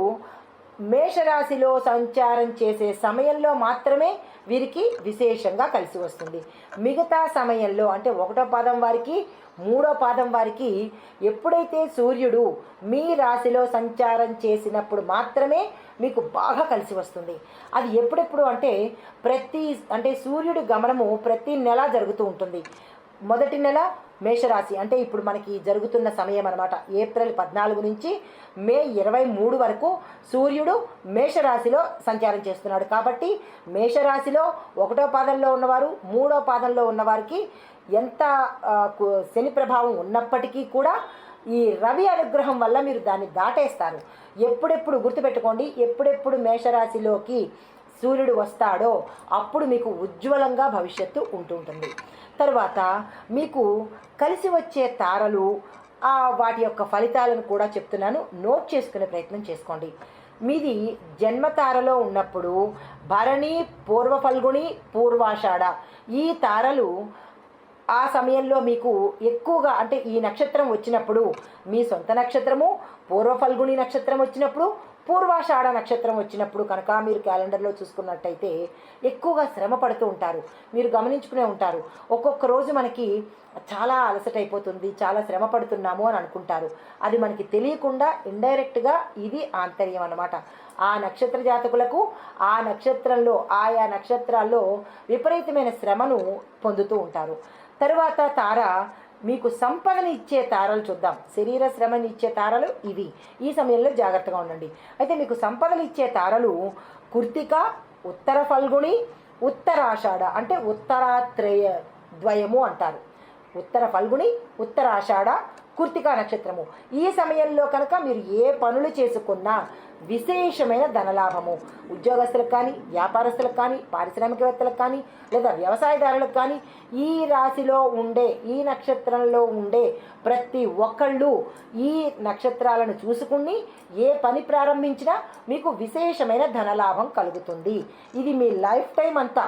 మేషరాశిలో సంచారం చేసే సమయంలో మాత్రమే వీరికి విశేషంగా కలిసి వస్తుంది. మిగతా సమయంలో అంటే ఒకటో పాదం వారికి, మూడో పాదం వారికి ఎప్పుడైతే సూర్యుడు మీ రాశిలో సంచారం చేసినప్పుడు మాత్రమే మీకు బాగా కలిసి వస్తుంది. అది ఎప్పుడెప్పుడు అంటే సూర్యుడి గమనము ప్రతి నెల జరుగుతూ ఉంటుంది. మొదటి నెల మేషరాశి అంటే ఇప్పుడు మనకి జరుగుతున్న సమయం అనమాట. ఏప్రిల్ 14 నుంచి మే 23 వరకు సూర్యుడు మేషరాశిలో సంచారం చేస్తున్నాడు. కాబట్టి మేషరాశిలో ఒకటో పాదంలో ఉన్నవారు, మూడో పాదంలో ఉన్నవారికి ఎంత శని ప్రభావం ఉన్నప్పటికీ కూడా ఈ రవి అనుగ్రహం వల్ల మీరు దాన్ని దాటేస్తారు. ఎప్పుడెప్పుడు గుర్తుపెట్టుకోండి, ఎప్పుడెప్పుడు మేషరాశిలోకి సూర్యుడు వస్తాడో అప్పుడు మీకు ఉజ్వలంగా భవిష్యత్తు ఉంటుంటుంది. తర్వాత మీకు కలిసి వచ్చే తారలు, వాటి యొక్క ఫలితాలను కూడా చెప్తున్నాను, నోట్ చేసుకునే ప్రయత్నం చేసుకోండి. మీది జన్మతారలో ఉన్నప్పుడు భరణి, పూర్వ ఫల్గుణి, పూర్వాషాఢ ఈ తారలు ఆ సమయంలో మీకు ఎక్కువగా అంటే ఈ నక్షత్రం వచ్చినప్పుడు మీ సొంత నక్షత్రము, పూర్వ ఫల్గుణి నక్షత్రం వచ్చినప్పుడు, పూర్వాషాఢ నక్షత్రం వచ్చినప్పుడు కనుక మీరు క్యాలెండర్లో చూసుకున్నట్టయితే ఎక్కువగా శ్రమ పడుతూ ఉంటారు. మీరు గమనించుకునే ఉంటారు, ఒక్కొక్క రోజు మనకి చాలా అలసట అయిపోతుంది, చాలా శ్రమ పడుతున్నాము అని అనుకుంటారు. అది మనకి తెలియకుండా ఇండైరెక్ట్గా ఇది ఆంతర్యం అన్నమాట. ఆ నక్షత్ర జాతకులకు ఆ నక్షత్రంలో ఆయా నక్షత్రాల్లో విపరీతమైన శ్రమను పొందుతూ ఉంటారు. తరువాత తార మీకు సంపదని ఇచ్చే తారలు చూద్దాం. శరీర శ్రమని ఇచ్చే తారలు ఇవి. ఈ సమయంలో జాగ్రత్తగా ఉండండి. అయితే మీకు సంపదలు ఇచ్చే తారలు కృత్తిక, ఉత్తర ఫల్గుణి, ఉత్తరాషాఢ అంటే ఉత్తరాత్రేయ ద్వయము అంటారు. ఉత్తర ఫల్గుణి, ఉత్తరాషాఢ, కృత్తికా నక్షత్రము. ఈ సమయంలో కనుక మీరు ఏ పనులు చేసుకున్నా విశేషమైన ధనలాభము. ఉద్యోగస్తులకు కానీ, వ్యాపారస్తులకు కానీ, పారిశ్రామికవేత్తలకు కానీ, లేదా వ్యవసాయదారులకు కానీ, ఈ రాశిలో ఉండే ఈ నక్షత్రంలో ఉండే ప్రతి ఒక్కళ్ళు ఈ నక్షత్రాలను చూసుకుని ఏ పని ప్రారంభించినా మీకు విశేషమైన ధనలాభం కలుగుతుంది. ఇది మీ లైఫ్ టైం అంతా,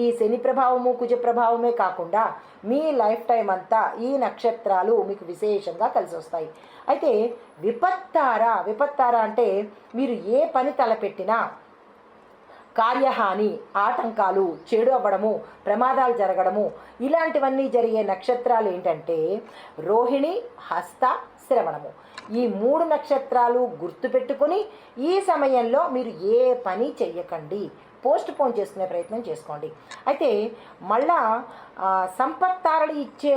ఈ శని ప్రభావము, కుజ ప్రభావమే కాకుండా మీ లైఫ్ టైం అంతా ఈ నక్షత్రాలు మీకు విశేషంగా కలిసి వస్తాయి. అయితే విపత్తార అంటే మీరు ఏ పని తలపెట్టినా కార్యహాని, ఆటంకాలు, చెడు అవ్వడము, ప్రమాదాలు జరగడము ఇలాంటివన్నీ జరిగే నక్షత్రాలు ఏంటంటే రోహిణి, హస్త, శ్రవణము. ఈ 3 నక్షత్రాలు గుర్తుపెట్టుకొని ఈ సమయంలో మీరు ఏ పని చెయ్యకండి, పోస్ట్ పోన్ చేసుకునే ప్రయత్నం చేసుకోండి. అయితే మళ్ళా సంపత్తారలు ఇచ్చే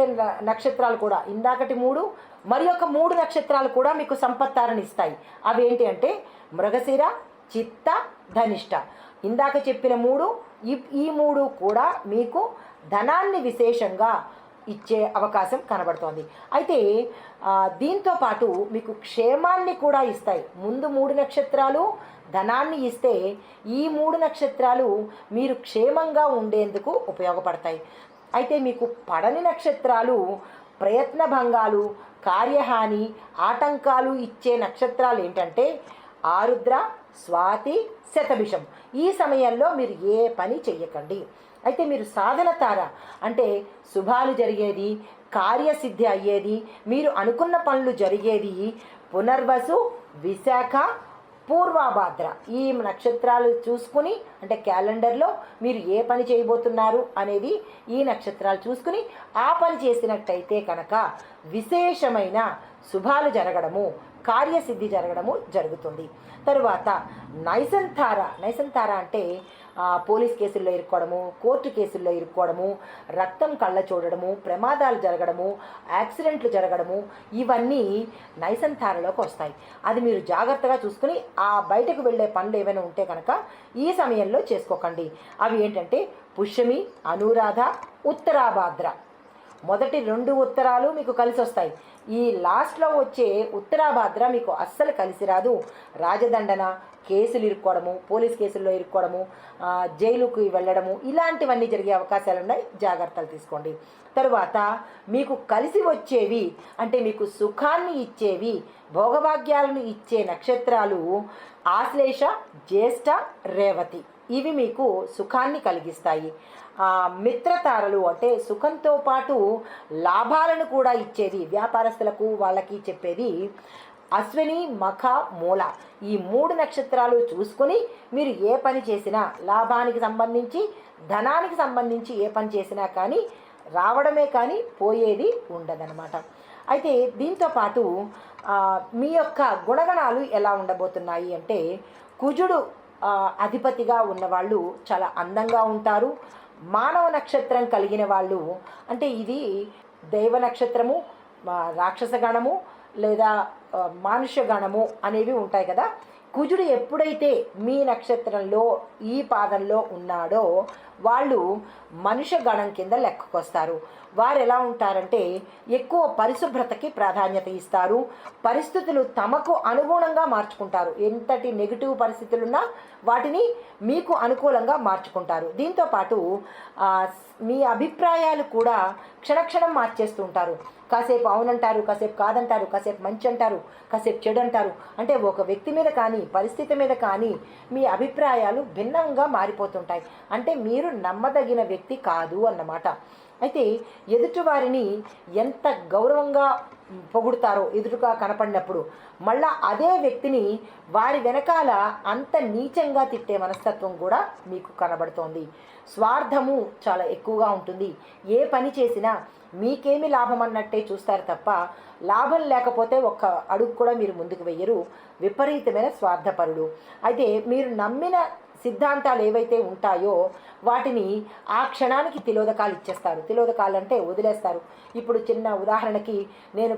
నక్షత్రాలు కూడా ఇందాకటి 3 మరి ఒక 3 నక్షత్రాలు కూడా మీకు సంపత్తారని ఇస్తాయి. అవేంటి అంటే మృగశిర, చిత్త, ధనిష్ట. ఇందాక చెప్పిన 3 ఈ 3 కూడా మీకు ధనాన్ని విశేషంగా ఇచ్చే అవకాశం కనబడుతోంది. అయితే దీంతో పాటు మీకు క్షేమాన్ని కూడా ఇస్తాయి. ముందు 3 నక్షత్రాలు ధనాన్ని ఇస్తే ఈ 3 నక్షత్రాలు మీరు క్షేమంగా ఉండేందుకు ఉపయోగపడతాయి. అయితే మీకు పడని నక్షత్రాలు ప్రయత్నభంగాలు, కార్యహాని, ఆటంకాలు ఇచ్చే నక్షత్రాలు ఏంటంటే ఆరుద్ర, స్వాతి, శతభిషం. ఈ సమయంలో మీరు ఏ పని చెయ్యకండి. అయితే మీరు సాధన తార అంటే శుభాలు జరిగేది, కార్యసిద్ధి అయ్యేది, మీరు అనుకున్న పనులు జరిగేది పునర్వసు, విశాఖ, పూర్వభాద్ర. ఈ నక్షత్రాలు చూసుకుని అంటే క్యాలెండర్లో మీరు ఏ పని చేయబోతున్నారు అనేది ఈ నక్షత్రాలు చూసుకుని ఆ పని చేసినట్టయితే కనుక విశేషమైన శుభాలు జరగడము, కార్యసిద్ధి జరగడము జరుగుతుంది. తరువాత నైసంతార అంటే పోలీస్ కేసుల్లో ఇరుక్కోవడము, కోర్టు కేసుల్లో ఇరుక్కోవడము, రక్తం కళ్ళ చూడడము, ప్రమాదాలు జరగడము, యాక్సిడెంట్లు జరగడము, ఇవన్నీ నైసంతారలోకి వస్తాయి. అది మీరు జాగ్రత్తగా చూసుకుని ఆ బయటకు వెళ్ళే పనులు ఏమైనా ఉంటే కనుక ఈ సమయంలో చేసుకోకండి. అవి ఏంటంటే పుష్యమి, అనురాధ, ఉత్తరాభాద్ర. మొదటి 2 ఉత్తరాలు మీకు కలిసి వస్తాయి. ఈ లాస్ట్లో వచ్చే ఉత్తరాభాద్ర మీకు అస్సలు కలిసి రాదు. రాజదండన, కేసులు ఇరుక్కోవడము, పోలీస్ కేసుల్లో ఇరుక్కోవడము, జైలుకి వెళ్ళడము, ఇలాంటివన్నీ జరిగే అవకాశాలు ఉన్నాయి. జాగ్రత్తలు తీసుకోండి. తరువాత మీకు కలిసి వచ్చేవి అంటే మీకు సుఖాన్ని ఇచ్చేవి, భోగభాగ్యాలను ఇచ్చే నక్షత్రాలు ఆశ్లేష, జ్యేష్ఠ, రేవతి. ఇవి మీకు సుఖాన్ని కలిగిస్తాయి. మిత్రతారలు అంటే సుఖంతో పాటు లాభాలను కూడా ఇచ్చేది, వ్యాపారస్తులకు వాళ్ళకి చెప్పేది అశ్విని, మఖ, మూల. ఈ 3 నక్షత్రాలు చూసుకొని మీరు ఏ పని చేసినా, లాభానికి సంబంధించి ధనానికి సంబంధించి ఏ పని చేసినా కానీ రావడమే కానీ పోయేది ఉండదన్నమాట. అయితే దీంతోపాటు మీ యొక్క గుణగణాలు ఎలా ఉండబోతున్నాయి అంటే కుజుడు అధిపతిగా ఉన్నవాళ్ళు చాలా అందంగా ఉంటారు. మానవ నక్షత్రం కలిగిన వాళ్ళు అంటే ఇది దైవ నక్షత్రము, రాక్షస గణము లేదా మానుష్య గణము అనేవి ఉంటాయి కదా. కుజుడు ఎప్పుడైతే మీ నక్షత్రంలో ఈ పాదంలో ఉన్నాడో వాళ్ళు మనుష్య గణం కింద లెక్కకొస్తారు. వారు ఎలా ఉంటారంటే ఎక్కువ పరిశుభ్రతకి ప్రాధాన్యత ఇస్తారు. పరిస్థితులు తమకు అనుగుణంగా మార్చుకుంటారు. ఎంతటి నెగిటివ్ పరిస్థితులున్నా వాటిని మీకు అనుకూలంగా మార్చుకుంటారు. దీంతోపాటు మీ అభిప్రాయాలు కూడా క్షణక్షణం మార్చేస్తూ ఉంటారు. కాసేపు అవునంటారు, కాసేపు కాదంటారు, కాసేపు మంచి అంటారు, కాసేపు చెడు అంటారు. అంటే ఒక వ్యక్తి మీద కానీ పరిస్థితి మీద కానీ మీ అభిప్రాయాలు భిన్నంగా మారిపోతుంటాయి. అంటే మీరు నమ్మదగిన వ్యక్తి కాదు అన్నమాట. అయితే ఎదుటివారిని ఎంత గౌరవంగా పొగుడుతారో ఎదురుగా కనపడినప్పుడు మళ్ళా అదే వ్యక్తిని వారి వెనకాల అంత నీచంగా తిట్టే మనస్తత్వం కూడా మీకు కనబడుతోంది. స్వార్థము చాలా ఎక్కువగా ఉంటుంది. ఏ పని చేసినా మీకేమి లాభం అన్నట్టే చూస్తారు తప్ప లాభం లేకపోతే ఒక్క అడుగు కూడా మీరు ముందుకు వెయ్యరు. విపరీతమైన స్వార్థపరుడు. అయితే మీరు నమ్మిన సిద్ధాంతాలు ఏవైతే ఉంటాయో వాటిని ఆ క్షణానికి తిలోదకాలు ఇచ్చేస్తారు. తిలోదకాలు అంటే వదిలేస్తారు. ఇప్పుడు చిన్న ఉదాహరణకి నేను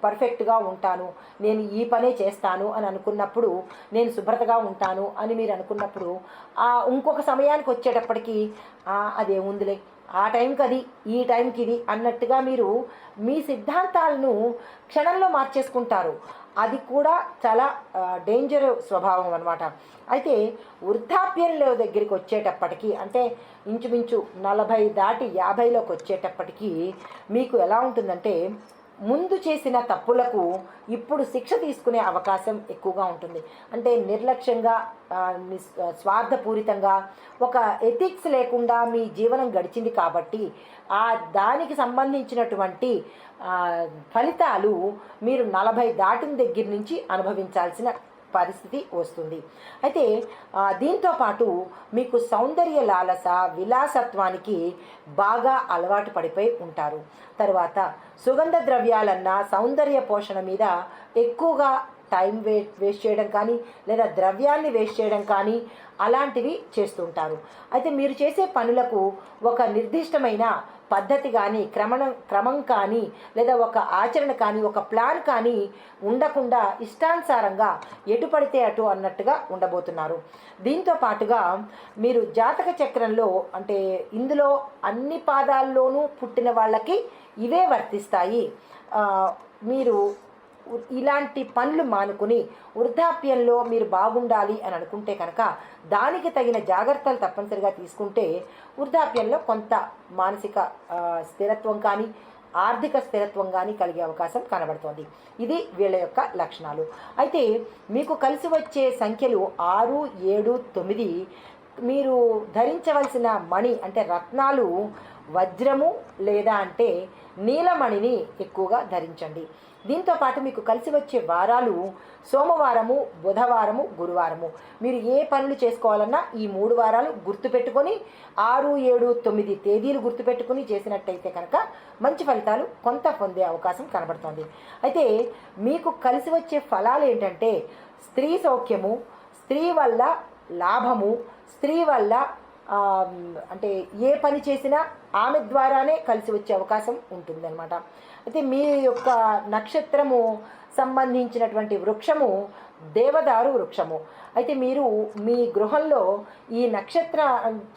పర్ఫెక్ట్గా ఉంటాను, నేను ఈ పనే చేస్తాను అని అనుకున్నప్పుడు, నేను శుభ్రతగా ఉంటాను అని మీరు అనుకున్నప్పుడు ఇంకొక సమయానికి వచ్చేటప్పటికి అదేముందిలే, ఆ టైంకి అది, ఈ టైంకి ఇది అన్నట్టుగా మీరు మీ సిద్ధాంతాలను క్షణంలో మార్చేసుకుంటారు. అది కూడా చాలా డేంజర్ స్వభావం అన్నమాట. అయితే వృద్ధాప్యంలో దగ్గరికి వచ్చేటప్పటికి అంటే ఇంచుమించు 40 దాటి 50లోకి వచ్చేటప్పటికి మీకు ఎలా ఉంటుందంటే ముందు చేసిన తప్పులకు ఇప్పుడు శిక్ష తీసుకునే అవకాశం ఎక్కువగా ఉంటుంది. అంటే నిర్లక్ష్యంగా స్వార్థపూరితంగా ఒక ఎథిక్స్ లేకుండా మీ జీవనం గడిచింది కాబట్టి దానికి సంబంధించినటువంటి ఫలితాలు మీరు 40 దాటిన దగ్గర నుంచి అనుభవించాల్సిన పరిస్థితి వస్తుంది. అయితే దీంతోపాటు మీకు సౌందర్య లాలస, విలాసత్వానికి బాగా అలవాటు పడిపోయి ఉంటారు. తర్వాత సుగంధ ద్రవ్యాలన్నా సౌందర్య పోషణ మీద ఎక్కువగా టైం వేస్ట్ చేయడం కానీ లేదా ద్రవ్యాన్ని వేస్ట్ చేయడం కానీ అలాంటివి చేస్తుంటారు. అయితే మీరు చేసే పనులకు ఒక నిర్దిష్టమైన పద్ధతి కానీ క్రమం కానీ లేదా ఒక ఆచరణ కానీ ఒక ప్లాన్ కానీ ఉండకుండా ఇష్టానుసారంగా ఎటు పడితే అటు అన్నట్టుగా ఉండబోతున్నారు. దీంతో పాటుగా మీరు జాతక చక్రంలో అంటే ఇందులో అన్ని పాదాల్లోనూ పుట్టిన వాళ్ళకి ఇవే వర్తిస్తాయి. మీరు ఇలాంటి పనులు మానుకుని వృద్ధాప్యంలో మీరు బాగుండాలి అని అనుకుంటే కనుక దానికి తగిన జాగ్రత్తలు తప్పనిసరిగా తీసుకుంటే వృద్ధాప్యంలో కొంత మానసిక స్థిరత్వం కానీ ఆర్థిక స్థిరత్వం కానీ కలిగే అవకాశం కనబడుతోంది. ఇది వీళ్ళ యొక్క లక్షణాలు. అయితే మీకు కలిసి వచ్చే సంఖ్యలు 6, 7, 9. మీరు ధరించవలసిన మణి అంటే రత్నాలు వజ్రము లేదా అంటే నీలమణిని ఎక్కువగా ధరించండి. దీంతో పాటు మీకు కలిసి వచ్చే వారాలు సోమవారము, బుధవారము, గురువారము. మీరు ఏ పనులు చేసుకోవాలన్నా ఈ 3 వారాలు గుర్తుపెట్టుకొని 6, 7, 9 తేదీలు గుర్తుపెట్టుకుని చేసినట్టయితే కనుక మంచి ఫలితాలు కొంత పొందే అవకాశం కనబడుతుంది. అయితే మీకు కలిసి వచ్చే ఫలాలు ఏంటంటే స్త్రీ సౌఖ్యము, స్త్రీ వల్ల లాభము, స్త్రీ వల్ల అంటే ఏ పని చేసినా ఆమె ద్వారానే కలిసి వచ్చే అవకాశం ఉంటుందన్నమాట. అయితే మీ యొక్క నక్షత్రము సంబంధించినటువంటి వృక్షము దేవదారు వృక్షము. అయితే మీరు మీ గృహంలో ఈ నక్షత్ర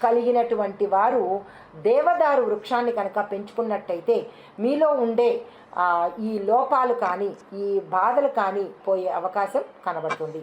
కలిగినటువంటి వారు దేవదారు వృక్షాన్ని కనుక పెంచుకున్నట్టయితే మీలో ఉండే ఈ లోపాలు కానీ ఈ బాధలు కానీ పోయే అవకాశం కనబడుతుంది.